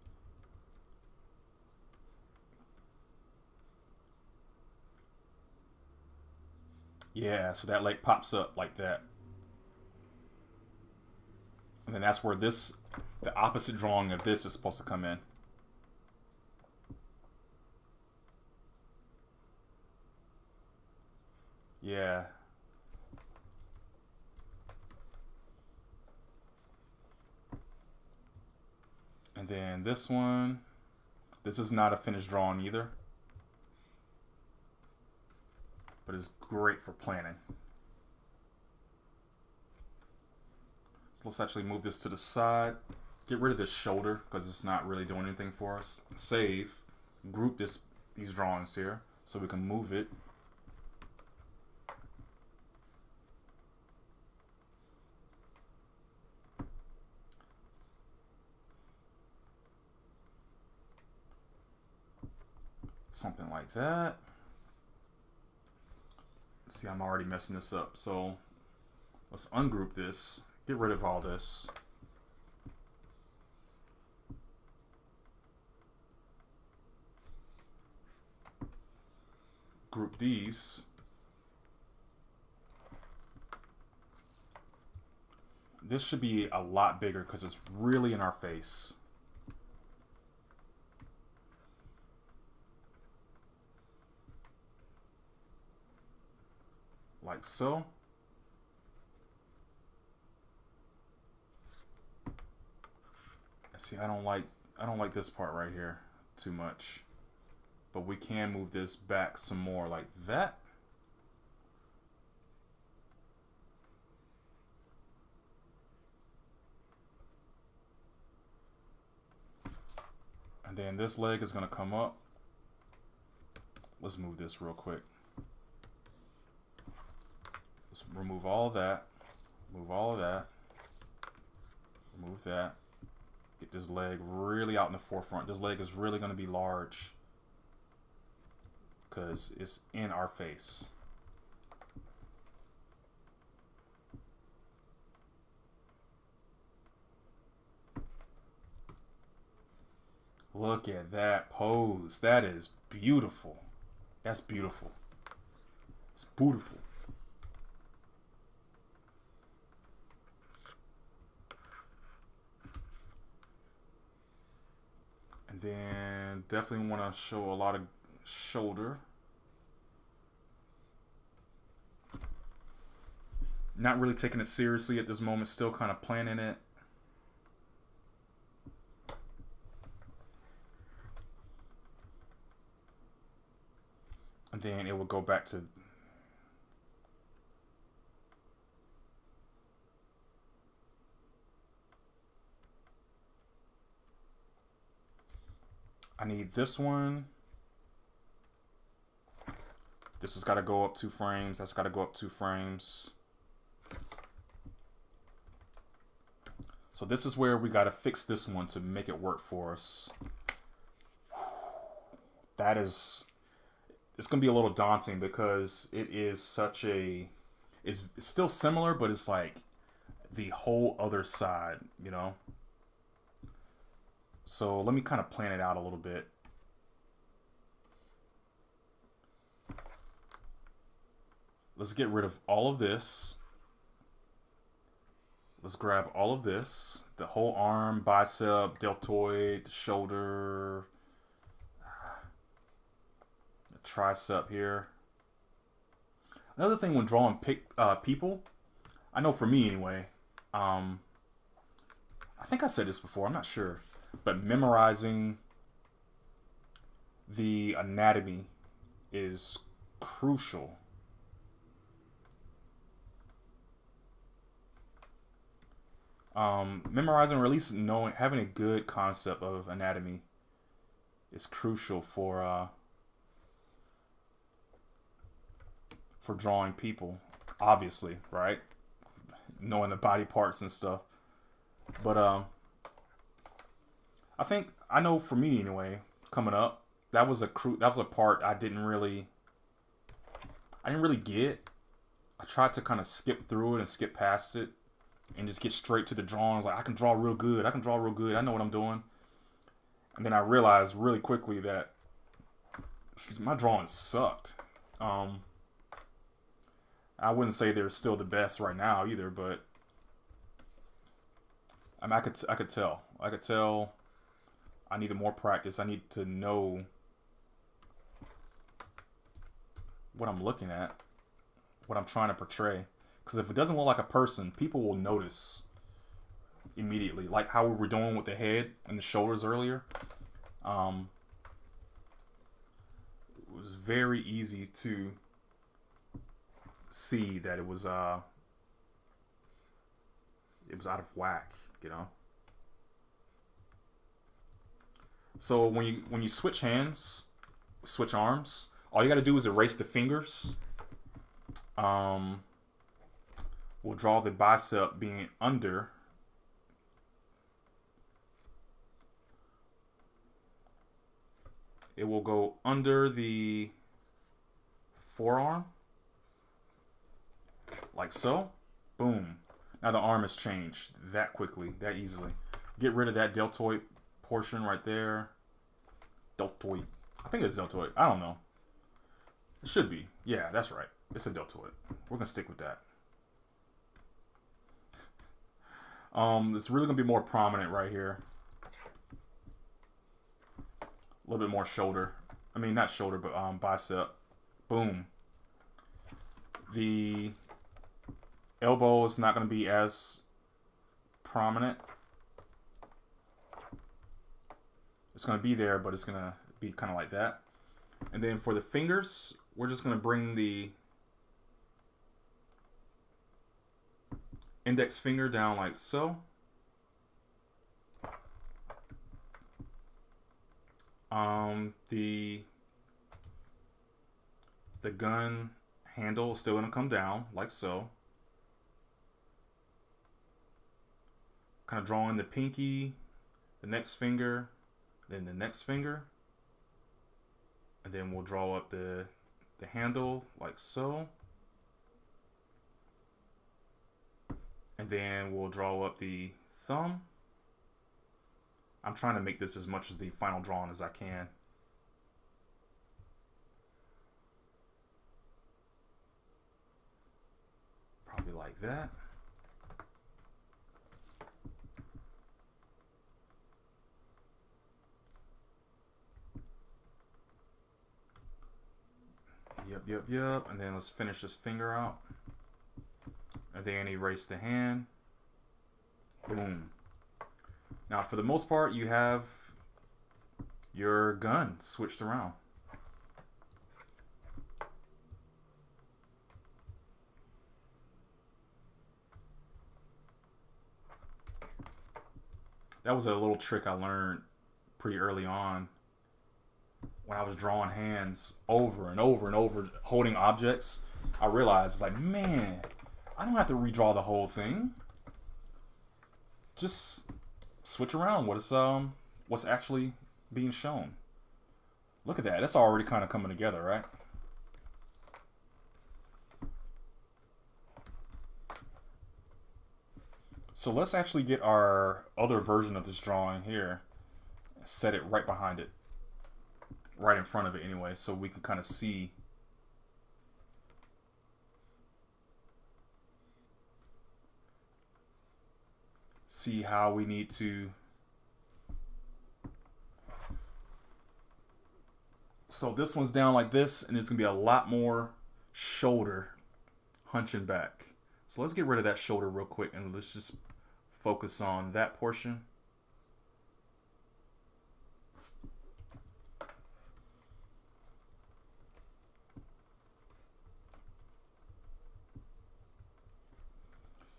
Yeah, so that leg pops up like that. And then that's where this, the opposite drawing of this is supposed to come in. Yeah. And then this one, this is not a finished drawing either. But it's great for planning. So let's actually move this to the side. Get rid of this shoulder because it's not really doing anything for us. Save. Group these drawings here so we can move it. Something like that. See, I'm already messing this up. So let's ungroup this. Get rid of all this. Group these. This should be a lot bigger because it's really in our face. like so. See, I don't like this part right here too much. But we can move this back some more like that. And then this leg is going to come up. Let's move this real quick. Let's remove all of that. Move all of that. Remove that. Get this leg really out in the forefront. This leg is really going to be large because it's in our face. Look at that pose. That is beautiful. That's beautiful. It's beautiful. And then definitely want to show a lot of shoulder. Not really taking it seriously at this moment. Still kind of planning it. And then it will go back to I need this one. This has got to go up 2 frames. That's got to go up 2 frames. So this is where we got to fix this one to make it work for us. That is, it's going to be a little daunting because it is such a, it's still similar, but it's like the whole other side, you know? So let me kind of plan it out a little bit. Let's get rid of all of this. Let's grab all of this. The whole arm, bicep, deltoid, shoulder, the tricep here. Another thing when drawing people, I know for me anyway, I think I said this before, I'm not sure. But memorizing the anatomy is crucial. Memorizing, or at least knowing, having a good concept of anatomy is crucial for drawing people. Obviously, right? Knowing the body parts and stuff. But I know for me anyway, coming up, that was a part I didn't really get. I tried to kind of skip through it and skip past it and just get straight to the drawings. Like, I can draw real good. I know what I'm doing. And then I realized really quickly that my drawing sucked. I wouldn't say they're still the best right now either, but I mean, I could tell. I needed more practice. I need to know what I'm looking at, what I'm trying to portray. Because if it doesn't look like a person, people will notice immediately. Like how we were doing with the head and the shoulders earlier. It was very easy to see that it was out of whack, you know. So when you switch hands, switch arms, all you got to do is erase the fingers. We'll draw the bicep being under. It will go under the forearm, like so. Boom. Now the arm has changed that quickly, that easily. Get rid of that deltoid portion right there. Deltoid. I think it's deltoid. I don't know. It should be. Yeah, that's right. It's a deltoid. We're going to stick with that. It's really going to be more prominent right here. A little bit more shoulder. I mean, not shoulder, but bicep. Boom. The elbow is not going to be as prominent. It's going to be there, but it's going to be kind of like that. And then for the fingers, we're just going to bring the index finger down like so. The gun handle is still going to come down like so. Kind of drawing the pinky, the next finger, then the next finger. And then we'll draw up the handle like so. And then we'll draw up the thumb. I'm trying to make this as much as the final drawing as I can. Probably like that. Yep. And then let's finish this finger out. And then erase the hand. Boom. Now, for the most part, you have your gun switched around. That was a little trick I learned pretty early on when I was drawing hands over and over and over, holding objects. I realized, it's like, man, I don't have to redraw the whole thing. Just switch around what's actually being shown. Look at that. That's already kind of coming together, right? So let's actually get our other version of this drawing here. Set it right behind it. Right in front of it anyway, so we can kind of see. See how we need to. So this one's down like this, and there's going to be a lot more shoulder hunching back. So let's get rid of that shoulder real quick, and let's just focus on that portion.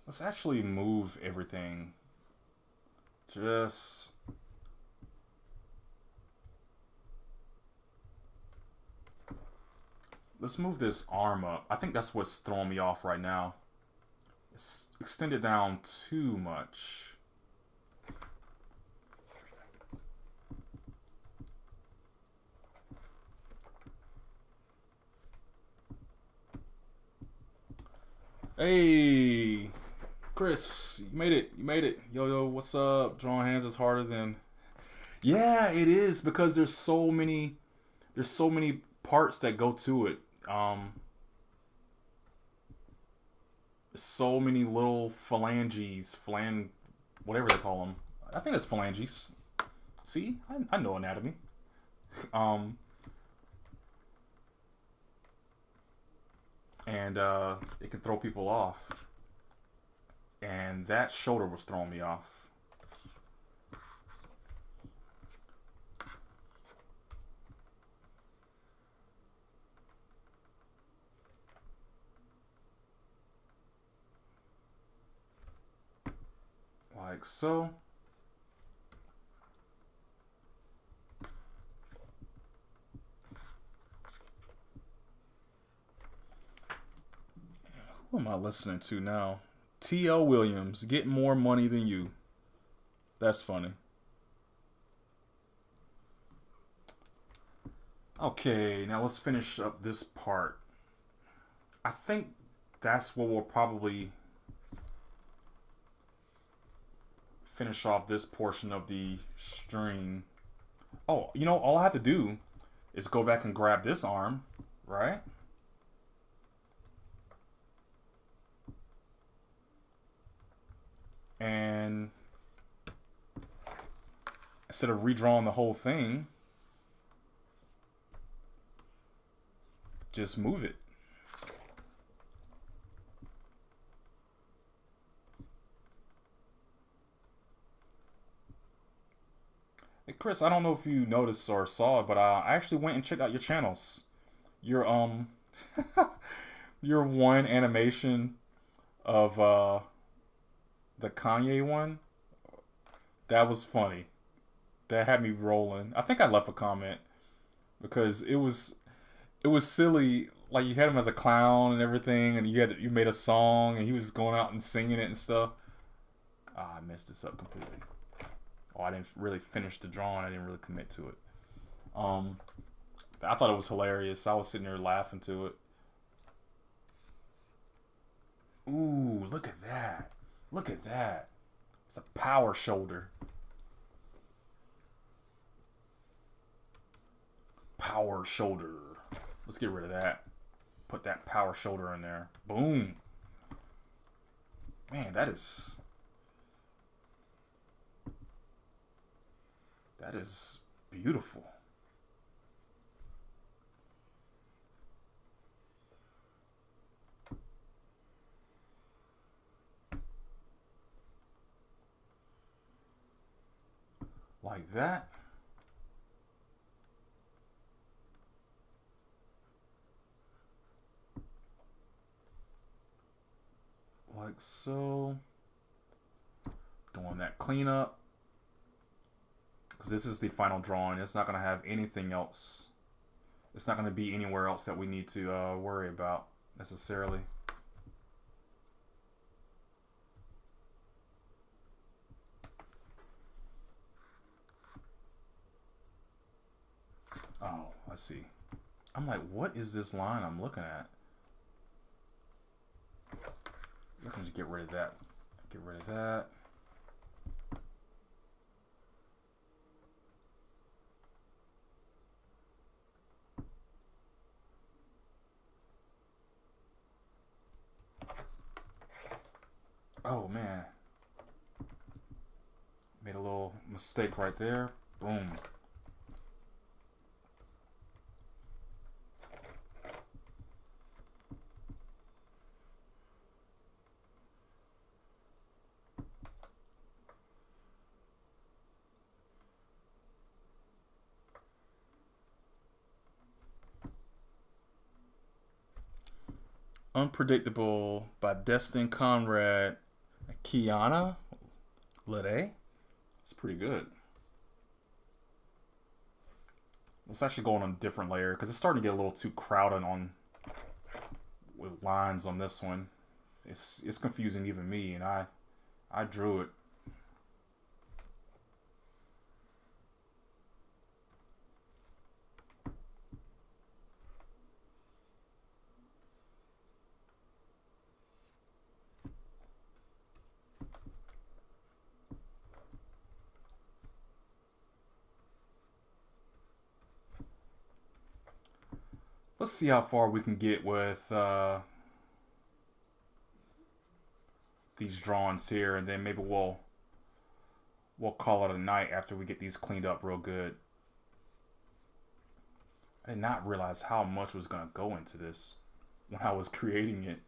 Let's actually move everything. Just let's move this arm up. I think that's what's throwing me off right now. It's extended down too much. Hey, Chris, you made it. You made it. Yo, what's up? Drawing hands is harder than. Yeah, it is, because there's so many parts that go to it. So many little phalanges, whatever they call them. I think it's phalanges. See, I know anatomy. And it can throw people off. And that shoulder was throwing me off. Like so. Who am I listening to now? T.L. Williams, get more money than you. That's funny. Okay, now let's finish up this part. I think that's what we'll probably finish off this portion of the string. Oh, you know, all I have to do is go back and grab this arm, right? And instead of redrawing the whole thing, just move it. Chris, I don't know if you noticed or saw it, but I actually went and checked out your channels. Your your one animation of the Kanye one, that was funny. That had me rolling. I think I left a comment because it was silly. Like you had him as a clown and everything, and you made a song, and he was going out and singing it and stuff. Ah, I messed this up completely. Oh, I didn't really finish the drawing. I didn't really commit to it. Um, I thought it was hilarious. I was sitting there laughing to it. Ooh, look at that. Look at that. It's a power shoulder. Power shoulder. Let's get rid of that. Put that power shoulder in there. Boom. Man, that is beautiful. Like that. Like so. Doing that cleanup. Because this is the final drawing. It's not going to have anything else. It's not going to be anywhere else that we need to worry about necessarily. Oh, I see. I'm like, what is this line I'm looking at? I can just get rid of that. Get rid of that. Oh man. Made a little mistake right there. Boom. Unpredictable by Destin Conrad. Kiana Lede. It's pretty good. Let's actually go on a different layer because it's starting to get a little too crowded on with lines on this one. It's confusing even me, and I drew it. Let's see how far we can get with these drawings here, and then maybe we'll call it a night after we get these cleaned up real good. I did not realize how much was gonna go into this when I was creating it.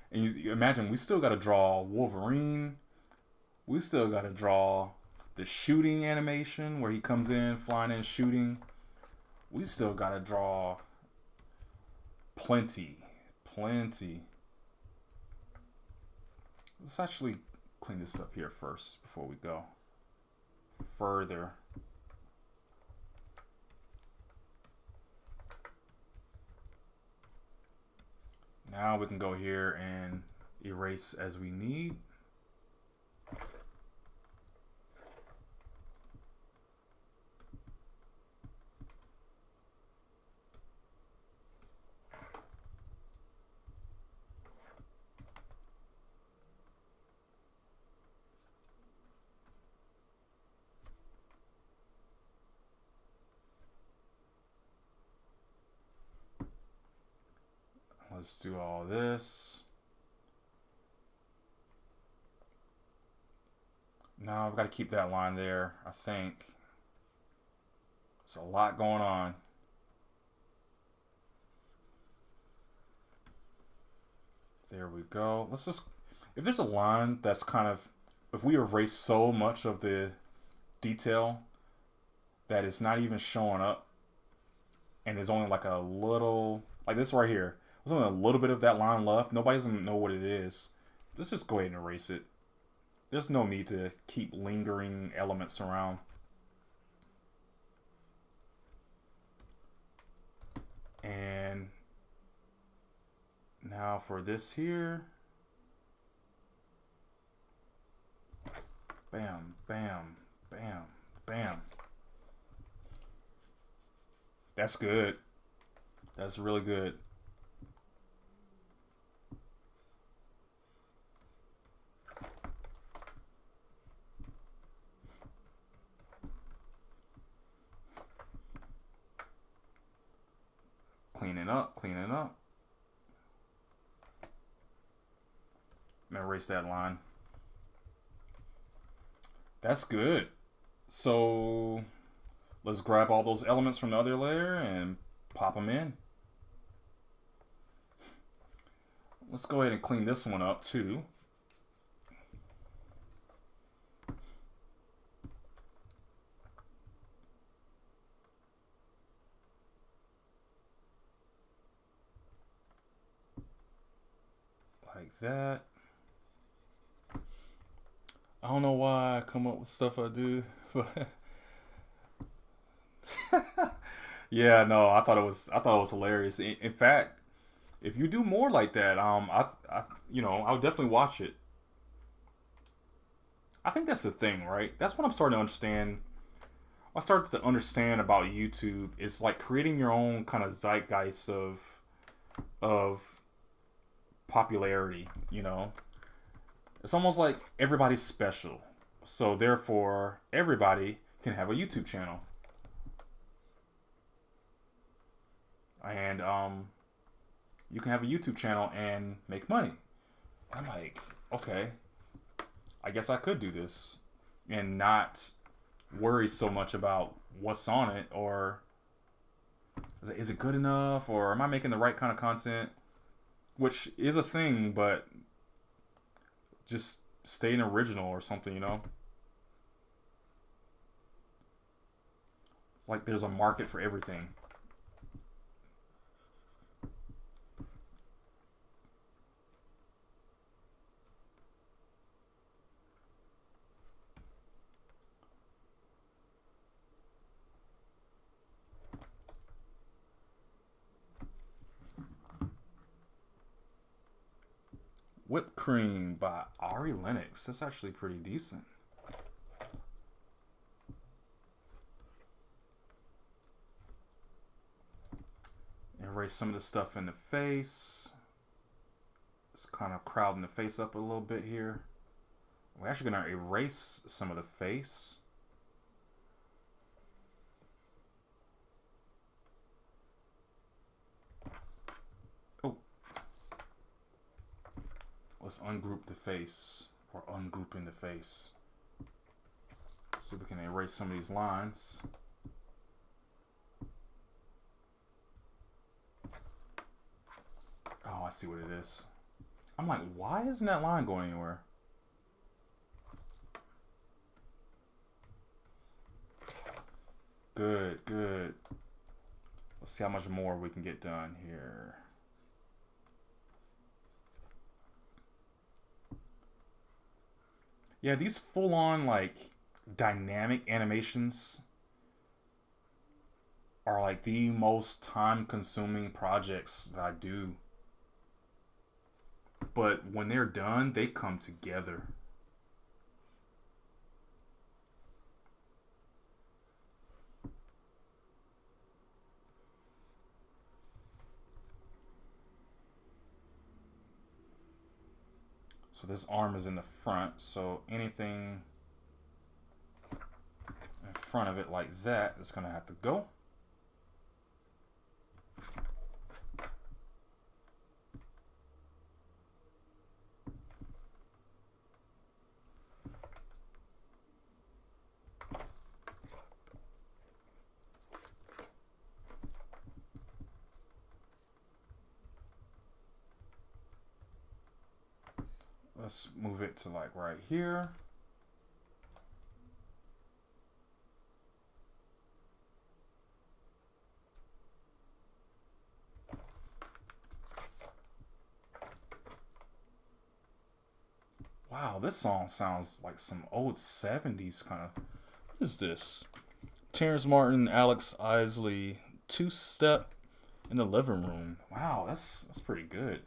And you imagine we still got to draw Wolverine. We still got to draw the shooting animation where he comes in, flying in, shooting. We still got to draw plenty. Let's actually clean this up here first before we go further. Now we can go here and erase as we need. Let's do all this. Now I've got to keep that line there, I think. There's a lot going on. There we go. Let's just, if there's a line that's kind of, if we erase so much of the detail, that is not even showing up, and there's only like a little, like this right here. There's only a little bit of that line left. Nobody doesn't know what it is. Let's just go ahead and erase it. There's no need to keep lingering elements around. And now for this here. Bam, bam, bam, bam. That's good. That's really good. Cleaning up, cleaning up. I'm gonna erase that line. That's good. So let's grab all those elements from the other layer and pop them in. Let's go ahead and clean this one up too. Like that. I don't know why I come up with stuff I do, but yeah, no, I thought it was hilarious. In fact, if you do more like that, I'll definitely watch it. I think that's the thing, right? That's what I'm starting to understand. I started to understand about YouTube. It's like creating your own kind of zeitgeist of popularity. It's almost like everybody's special, so therefore everybody can have a YouTube channel, and you can have a YouTube channel and make money. I'm like, okay, I guess I could do this and not worry so much about what's on it, or is it good enough, or am I making the right kind of content, which is a thing, but just staying original or something. It's like there's a market for everything. Whipped Cream by Ari Lennox. That's actually pretty decent. Erase some of the stuff in the face. It's kind of crowding the face up a little bit here. We're actually going to erase some of the face. Let's ungroup the face, or ungrouping the face. So we can erase some of these lines. Oh, I see what it is. I'm like, why isn't that line going anywhere? Good, good. Let's see how much more we can get done here. Yeah, these full-on, like, dynamic animations are, like, the most time-consuming projects that I do. But when they're done, they come together. So this arm is in the front, so anything in front of it like that is going to have to go. Let's move it to like right here. Wow, this song sounds like some old 70s kind of. What is this? Terrence Martin, Alex Isley, Two Step in the Living Room. Wow, that's pretty good.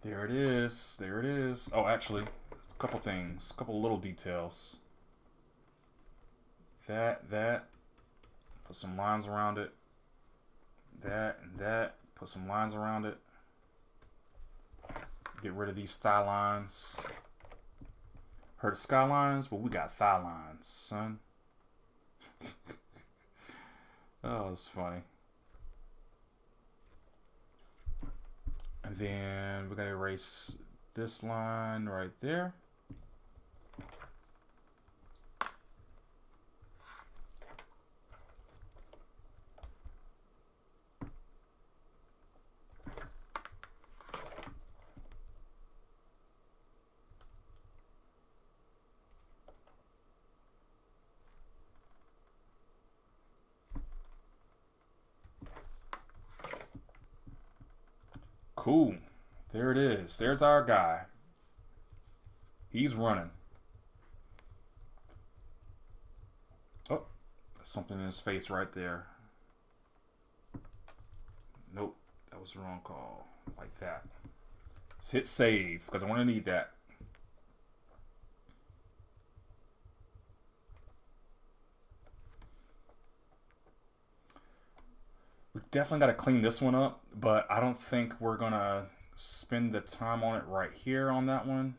There it is. There it is. Oh, actually, a couple things, a couple little details. That. Put some lines around it. That and that. Put some lines around it. Get rid of these thigh lines. Heard of skylines? Well, we got thigh lines, son. Oh, it's funny. And then we're gonna erase this line right there. Cool. There it is. There's our guy. He's running. Oh, there's something in his face right there. Nope, that was the wrong call. Like that. Let's hit save because I want to need that. We definitely got to clean this one up, but I don't think we're going to spend the time on it right here on that one.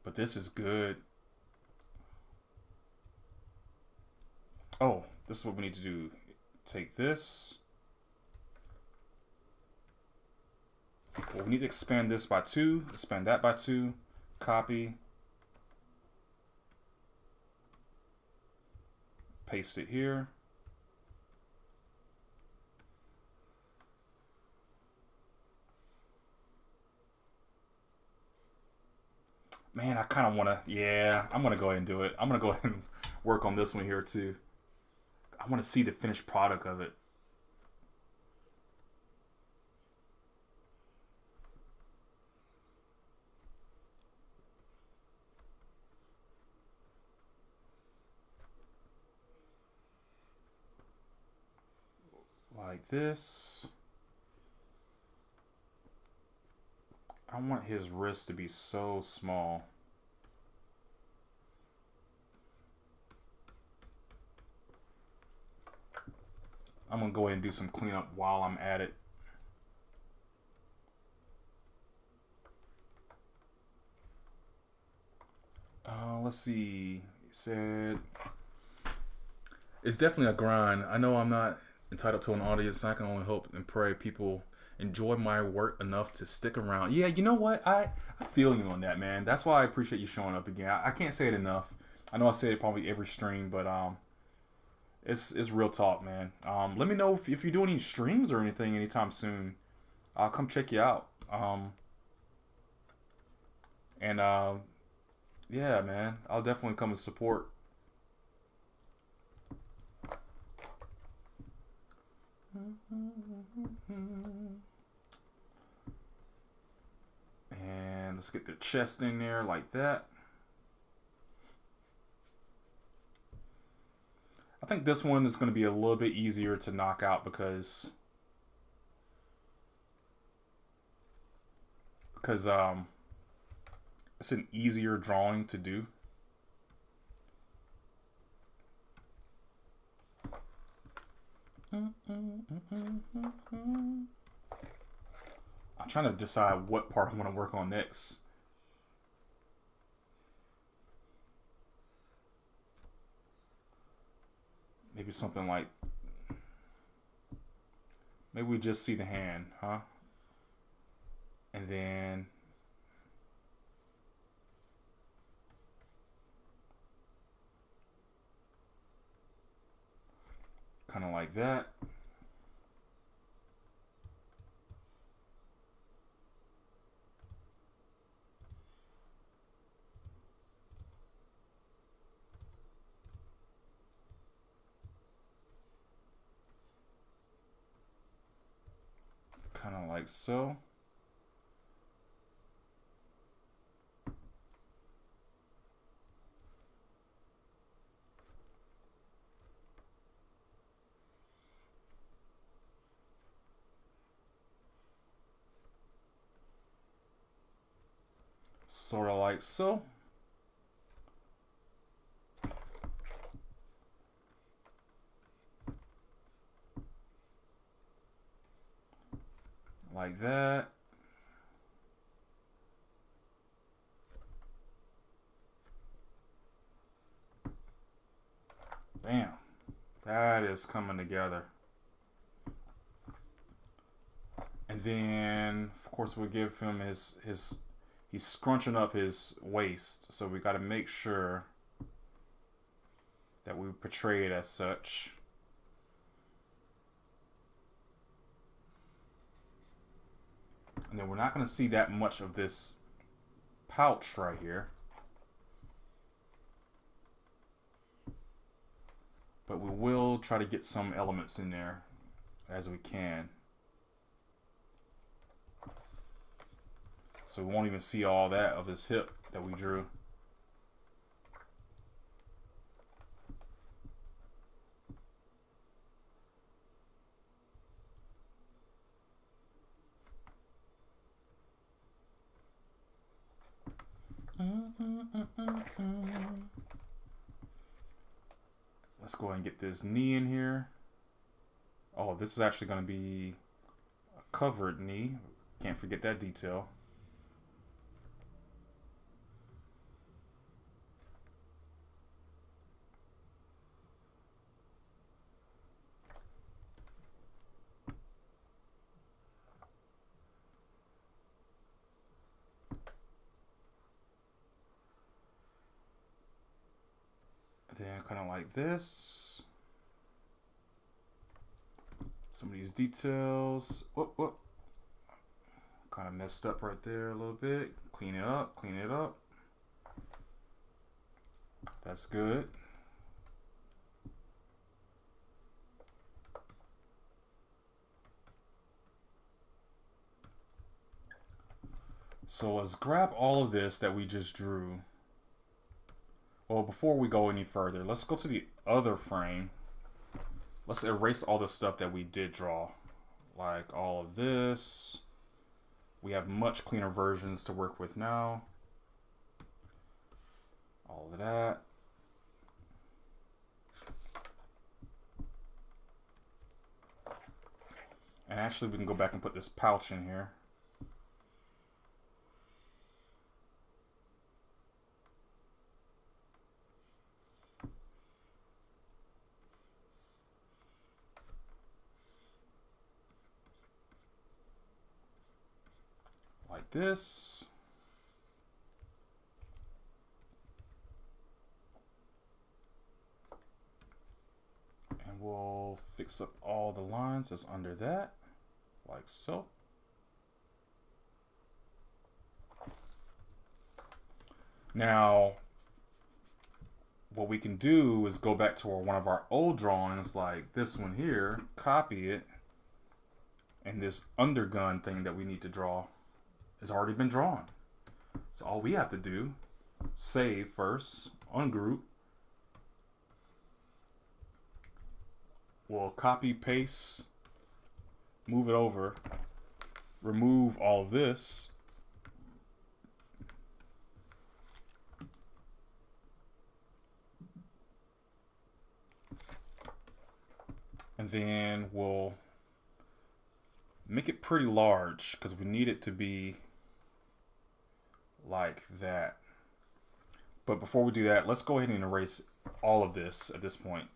But this is good. Oh, this is what we need to do. Take this. Well, we need to expand this by 2. Expand that by 2. Copy. Paste it here. Man, I kind of want to, yeah, I'm going to go ahead and do it. I'm going to go ahead and work on this one here too. I want to see the finished product of it. Like this. I want his wrist to be so small. I'm going to go ahead and do some cleanup while I'm at it. Let's see. He said it's definitely a grind. I know I'm not entitled to an audience. I can only hope and pray people enjoy my work enough to stick around. Yeah, you know what? I feel you on that, man. That's why I appreciate you showing up again. I can't say it enough. I know I say it probably every stream, but it's real talk, man. Let me know if you're doing any streams or anything anytime soon. I'll come check you out. And yeah, man, I'll definitely come and support. And let's get the chest in there like that. I think this one is going to be a little bit easier to knock out because it's an easier drawing to do. I'm trying to decide what part I want to work on next. Maybe something like, maybe we just see the hand, huh? And then kind of like that. kind of like so. Sort of like so. Like that. Bam. That is coming together. And then, of course, we'll give him his he's scrunching up his waist, so we got to make sure that we portray it as such. And then we're not going to see that much of this pouch right here. But we will try to get some elements in there as we can. So we won't even see all that of his hip that we drew. Let's go ahead and get this knee in here. Oh, this is actually going to be a covered knee. Can't forget that detail. Then kind of like this. Some of these details. Whoop, whoop. Kind of messed up right there a little bit. Clean it up, clean it up. That's good. So let's grab all of this that we just drew. Well, before we go any further, let's go to the other frame. Let's erase all the stuff that we did draw. Like all of this. We have much cleaner versions to work with now. All of that. And actually we can go back and put this pouch in here. Like this. And we'll fix up all the lines that's under that, like so. Now, what we can do is go back to one of our old drawings, like this one here, copy it, and this undergun thing that we need to draw has already been drawn. So all we have to do, save first, ungroup. We'll copy, paste, move it over, remove all this. And then we'll make it pretty large because we need it to be like that. But before we do that, let's go ahead and erase all of this at this point.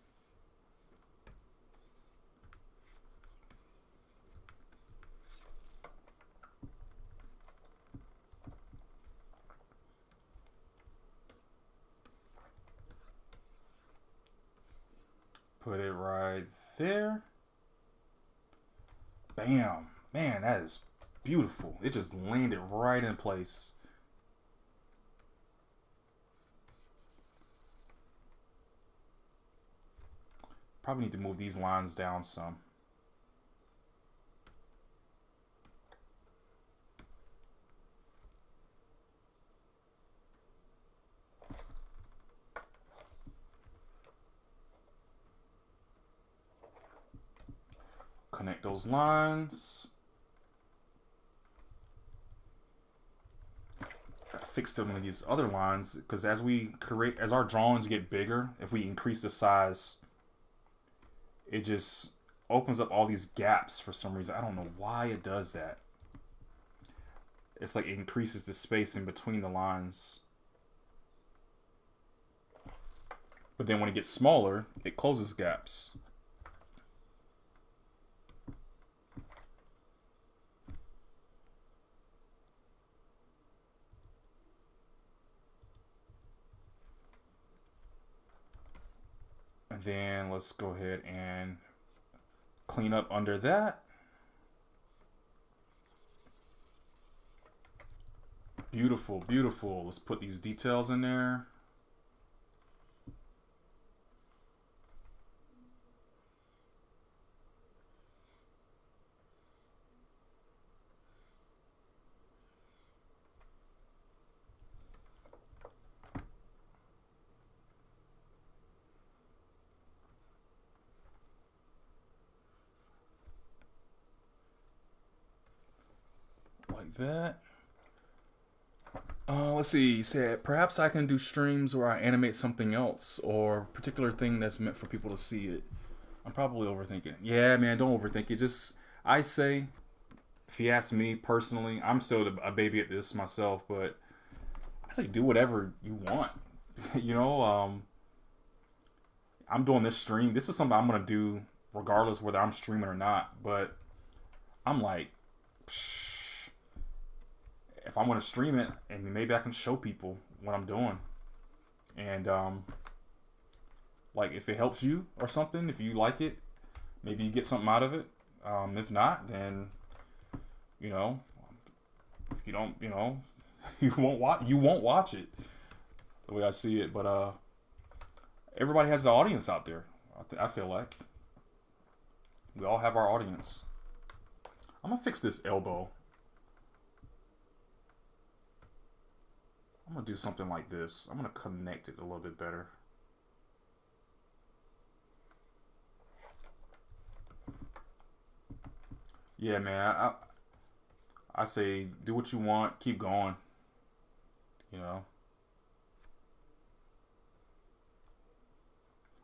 Put it right there. Bam. Man, that is beautiful. It just landed right in place. Probably need to move these lines down some. connect those lines. Fix some of these other lines, because as our drawings get bigger, if we increase the size, it just opens up all these gaps for some reason. I don't know why it does that. It's like it increases the space in between the lines. But then when it gets smaller, it closes gaps. And then let's go ahead and clean up under that. Beautiful, beautiful. Let's put these details in there. Like that. Let's see. He said, perhaps I can do streams where I animate something else or a particular thing that's meant for people to see it. I'm probably overthinking. Yeah, man, don't overthink it. Just, I say, if you ask me personally, I'm still a baby at this myself, but I say do whatever you want. You know, I'm doing this stream. This is something I'm going to do regardless whether I'm streaming or not, but I'm like, if I'm going to stream it, and maybe I can show people what I'm doing. And, like, if it helps you or something, if you like it, maybe you get something out of it. If not, then, you know, if you don't, you know, you won't watch it the way I see it. But, everybody has an audience out there. I feel like we all have our audience. I'm going to fix this elbow. I'm going to do something like this. I'm going to connect it a little bit better. Yeah, man. I say do what you want. Keep going. You know.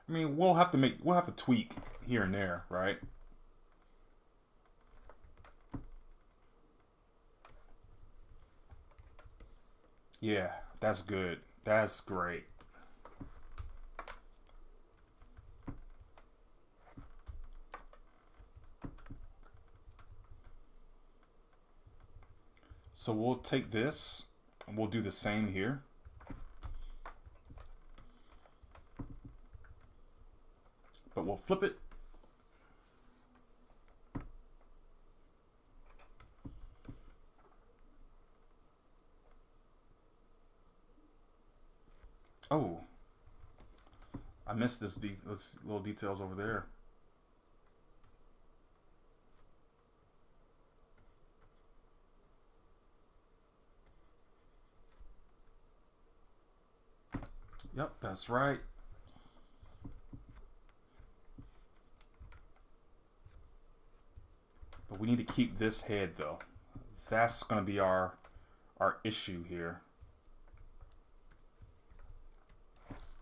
I mean, we'll have to tweak here and there, right? Yeah, that's good. That's great. So we'll take this and we'll do the same here. But we'll flip it. Oh, I missed this little details over there. Yep, that's right. But we need to keep this head though. That's going to be our issue here.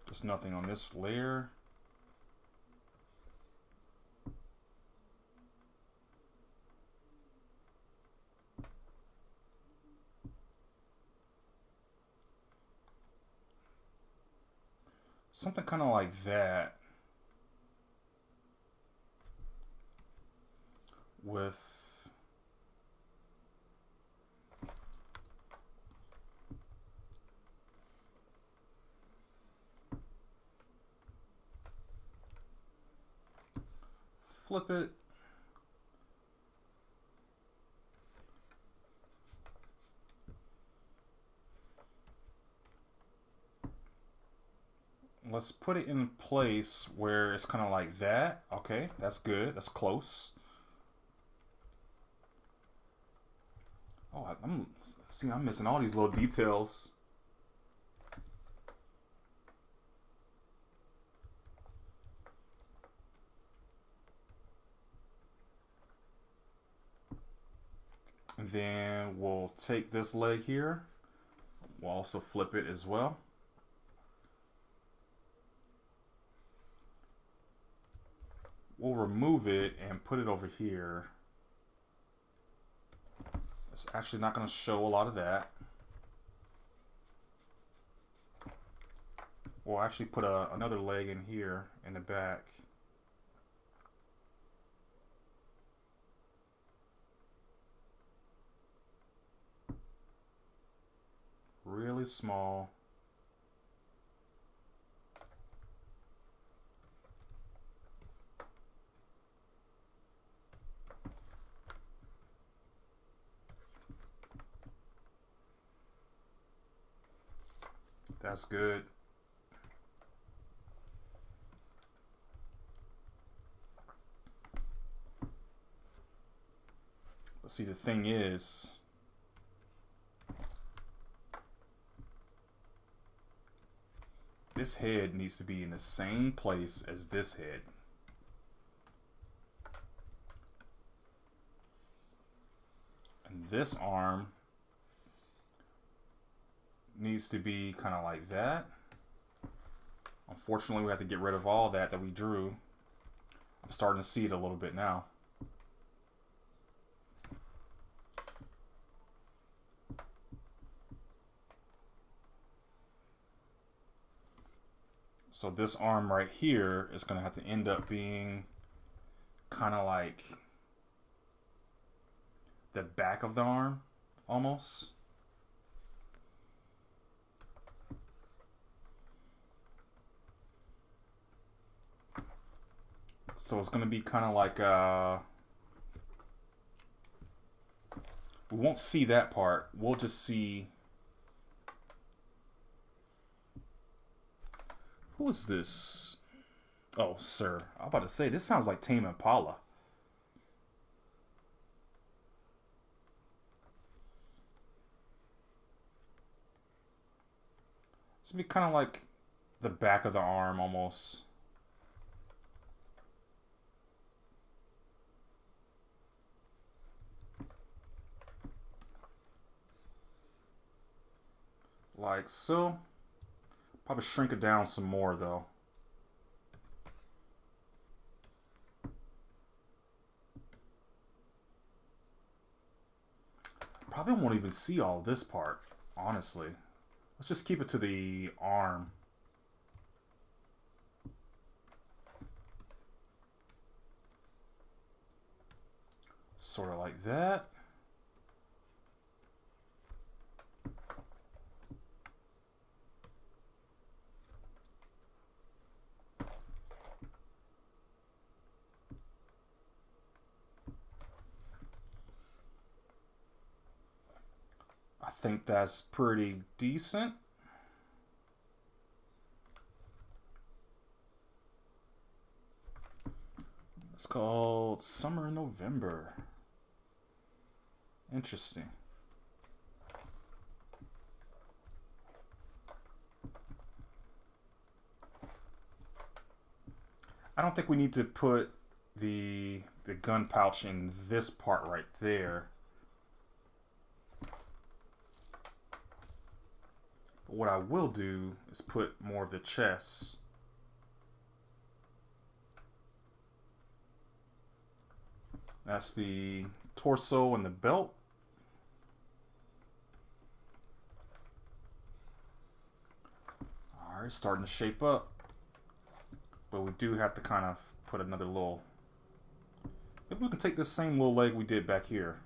There's nothing on this layer. Something kind of like that. With flip it. Let's put it in place where it's kind of like that. Okay, that's good. That's close. Oh, I'm missing all these little details. And then we'll take this leg here. We'll also flip it as well. We'll remove it and put it over here. It's actually not going to show a lot of that. We'll actually put another leg in here in the back. Really small. That's good. But see, the thing is, this head needs to be in the same place as this head. And this arm needs to be kind of like that. Unfortunately, we have to get rid of all that we drew. I'm starting to see it a little bit now. So this arm right here is going to have to end up being kind of like the back of the arm, almost. So it's going to be kind of like, we won't see that part. We'll just see. Who is this? Oh, sir. I'm about to say, this sounds like Tame Impala. It's going to be kind of like the back of the arm, almost. Like so. Probably shrink it down some more though. Probably won't even see all this part, honestly. Let's just keep it to the arm. Sort of like that. I think that's pretty decent. It's called Summer in November. Interesting. I don't think we need to put the gun pouch in this part right there. But what I will do is put more of the chest. That's the torso and the belt. Alright, starting to shape up. But we do have to kind of put another little... Maybe we can take this same little leg we did back here.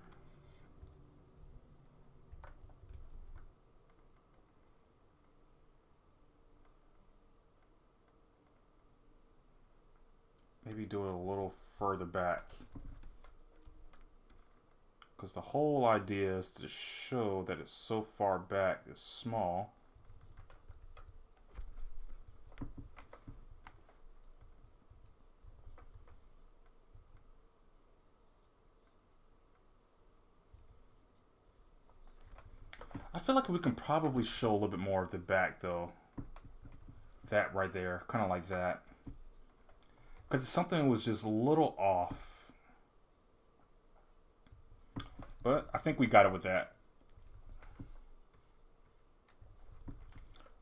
Maybe do it a little further back. Because the whole idea is to show that it's so far back, it's small. I feel like we can probably show a little bit more of the back though. That right there, kind of like that. Because something was just a little off. But I think we got it with that.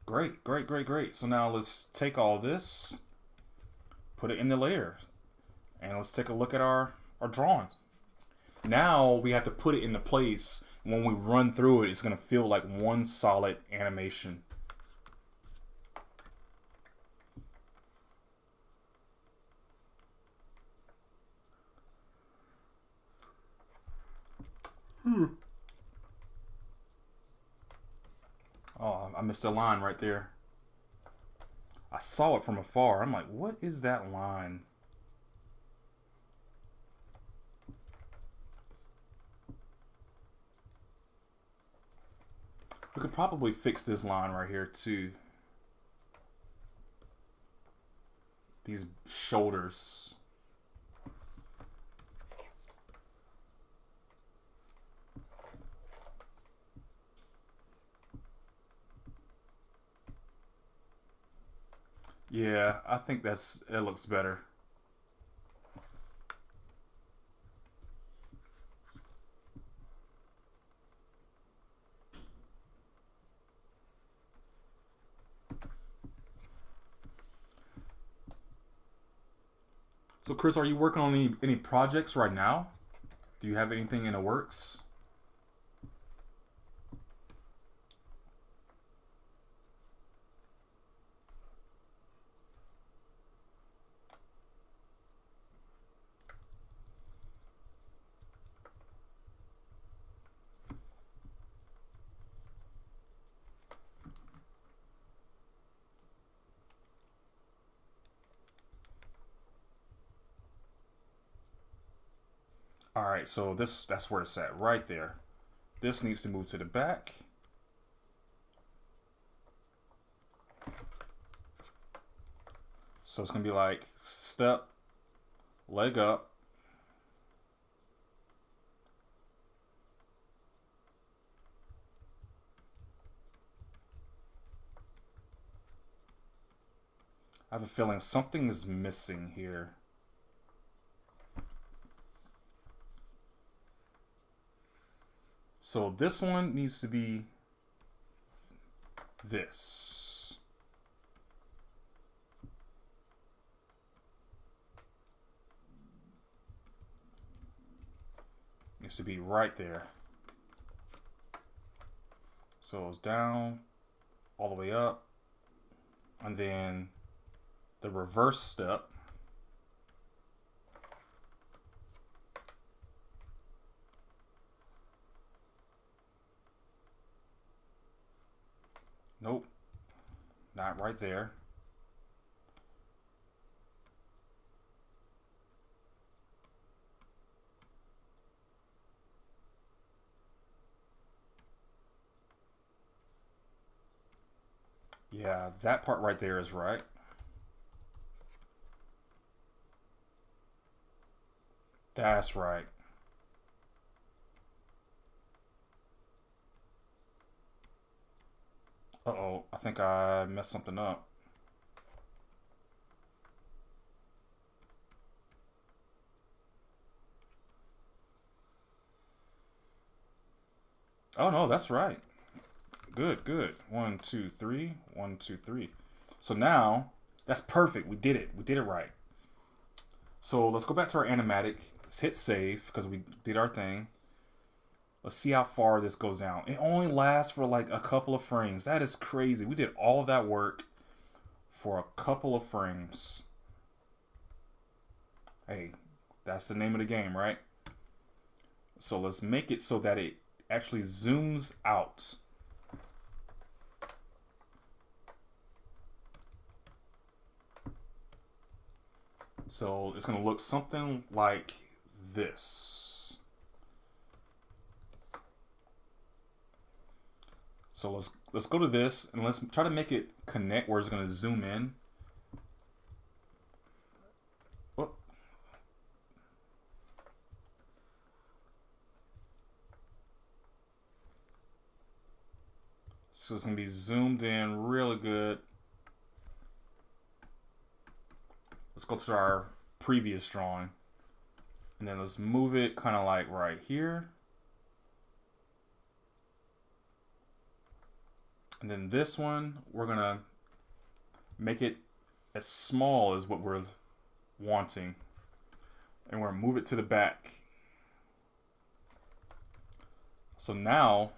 Great, great, great, great. So now let's take all this, put it in the layer, and let's take a look at our drawing. Now we have to put it into place. When we run through it, it's going to feel like one solid animation. Oh, I missed a line right there. I saw it from afar. I'm like, what is that line? We could probably fix this line right here too. These shoulders. Yeah, I think it looks better. So Chris, are you working on any projects right now? Do you have anything in the works? All right, so that's where it's at right there. This needs to move to the back. So it's gonna be like step, leg up, I have a feeling something is missing here. So this one needs to be this. Needs to be right there. So it's down, all the way up, and then the reverse step. Nope, not right there. Yeah, that part right there is right. That's right. Uh-oh, I think I messed something up. Oh no, that's right. Good, good. 1, 2, 3. 1, 2, 3. So now, that's perfect. We did it. We did it right. So let's go back to our animatic. Let's hit save because we did our thing. Let's see how far this goes down. It only lasts for like a couple of frames. That is crazy. We did all of that work for a couple of frames. Hey, that's the name of the game, right? So let's make it so that it actually zooms out. So it's going to look something like this. So let's go to this and let's try to make it connect where it's going to zoom in. Oh. So it's going to be zoomed in really good. Let's go to our previous drawing. And then let's move it kind of like right here. And then this one, we're going to make it as small as what we're wanting. And we're going to move it to the back. So now,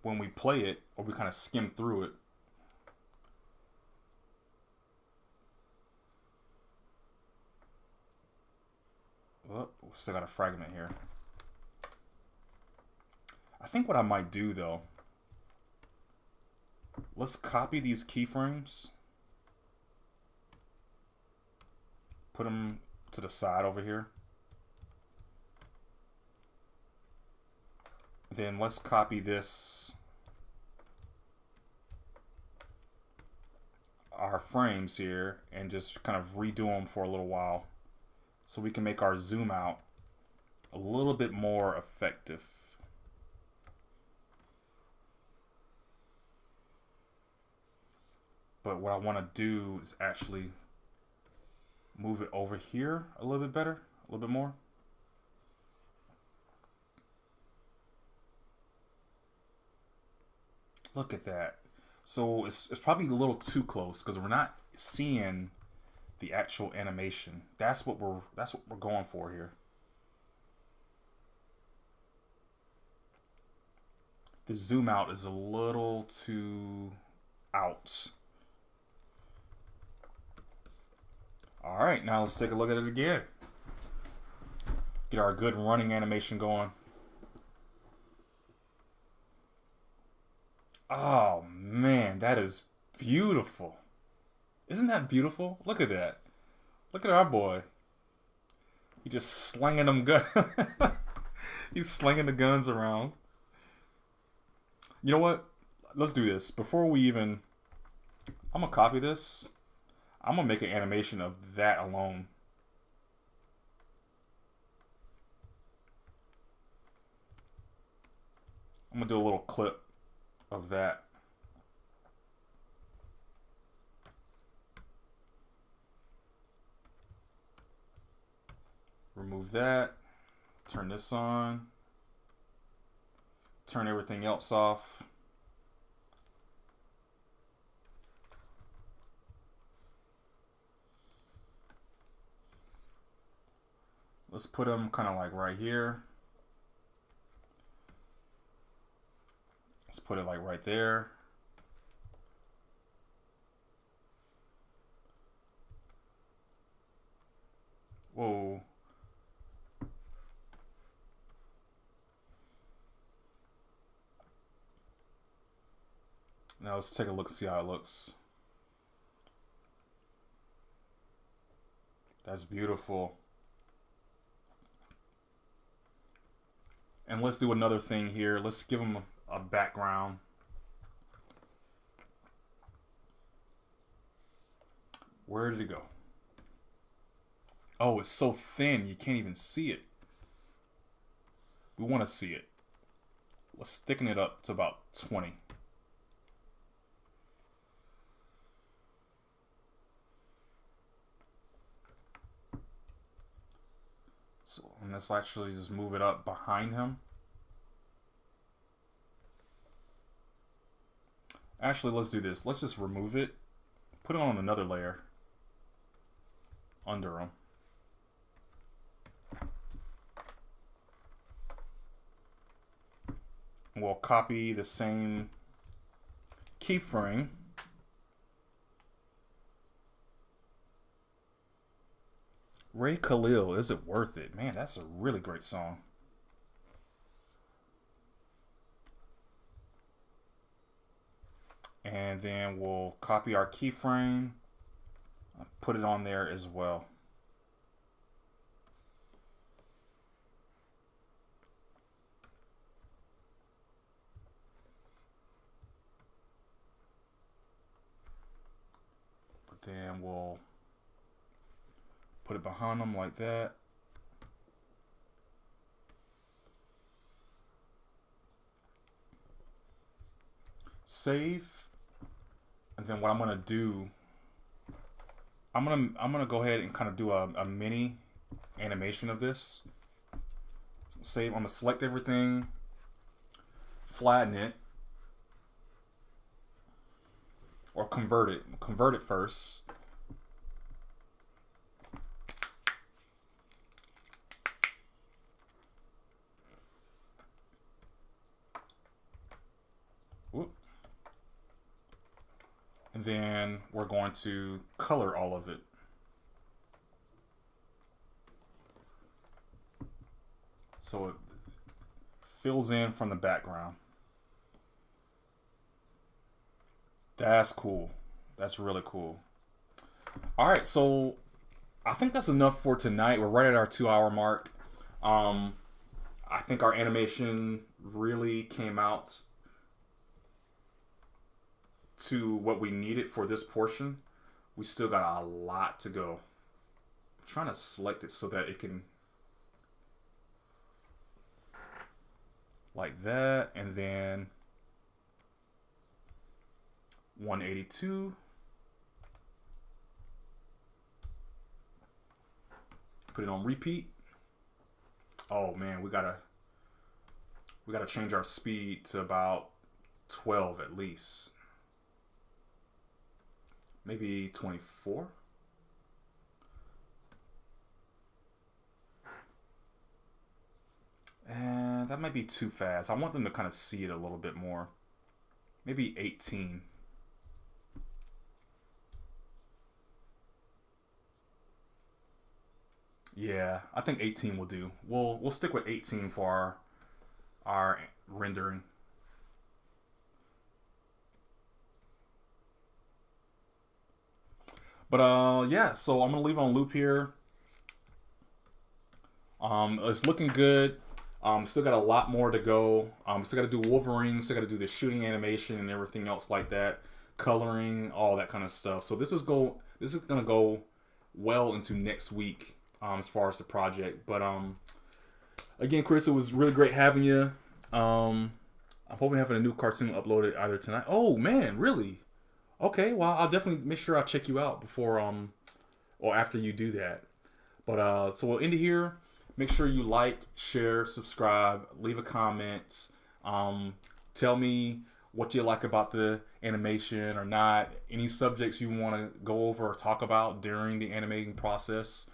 when we play it, or we kind of skim through it, oh, we still got a fragment here. I think what I might do though, let's copy these keyframes, put them to the side over here. Then let's copy this, our frames here, and just kind of redo them for a little while so we can make our zoom out a little bit more effective. But what I want to do is actually move it over here a little bit better, a little bit more. Look at that. So it's probably a little too close because we're not seeing the actual animation. That's what we're going for here. The zoom out is a little too out. All right, now let's take a look at it again. Get our good running animation going. Oh man, that is beautiful. Isn't that beautiful? Look at that. Look at our boy. He just slinging them guns. He's slinging the guns around. You know what? Let's do this. Before we even... I'm going to copy this. I'm going to make an animation of that alone. I'm going to do a little clip of that. Remove that. Turn this on. Turn everything else off. Let's put them kind of like right here. Let's put it like right there. Whoa. Now let's take a look, see how it looks. That's beautiful. And let's do another thing here. Let's give them a background. Where did it go? Oh, it's so thin you can't even see it. We want to see it. Let's thicken it up to about 20. So, and let's actually just move it up behind him. Actually, let's do this. Let's just remove it. Put it on another layer. Under him. We'll copy the same keyframe. Ray Khalil, Is It Worth It? Man, that's a really great song. And then we'll copy our keyframe, put it on there as well. But then we'll put it behind them like that. Save. And then what I'm gonna do, I'm gonna go ahead and kind of do a mini animation of this. Save. I'm gonna select everything, flatten it, or convert it. Convert it first. Whoop. And then we're going to color all of it. So it fills in from the background. That's cool. That's really cool. All right, so I think that's enough for tonight. We're right at our 2-hour mark. I think our animation really came out to what we needed for this portion. We still got a lot to go. I'm trying to select it so that it can, like that, and then 182. Put it on repeat. Oh man, we gotta change our speed to about 12 at least. Maybe 24. And that might be too fast. I want them to kind of see it a little bit more. Maybe 18. Yeah, I think 18 will do. We'll stick with 18 for our rendering. But yeah, so I'm gonna leave on loop here. It's looking good. Still got a lot more to go. Still got to do Wolverine. Still got to do the shooting animation and everything else like that, coloring, all that kind of stuff. So this is gonna go well into next week as far as the project. But again, Chris, it was really great having you. I'm hoping having a new cartoon uploaded either tonight. Oh man, really? Okay, well I'll definitely make sure I check you out before or after you do that. But so we'll end it here. Make sure you like, share, subscribe, leave a comment. Tell me what you like about the animation or not. Any subjects you want to go over or talk about during the animating process.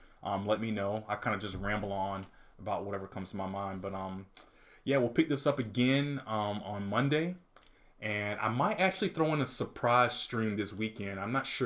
Let me know. I kind of just ramble on about whatever comes to my mind. But yeah, we'll pick this up again on Monday. And I might actually throw in a surprise stream this weekend. I'm not sure.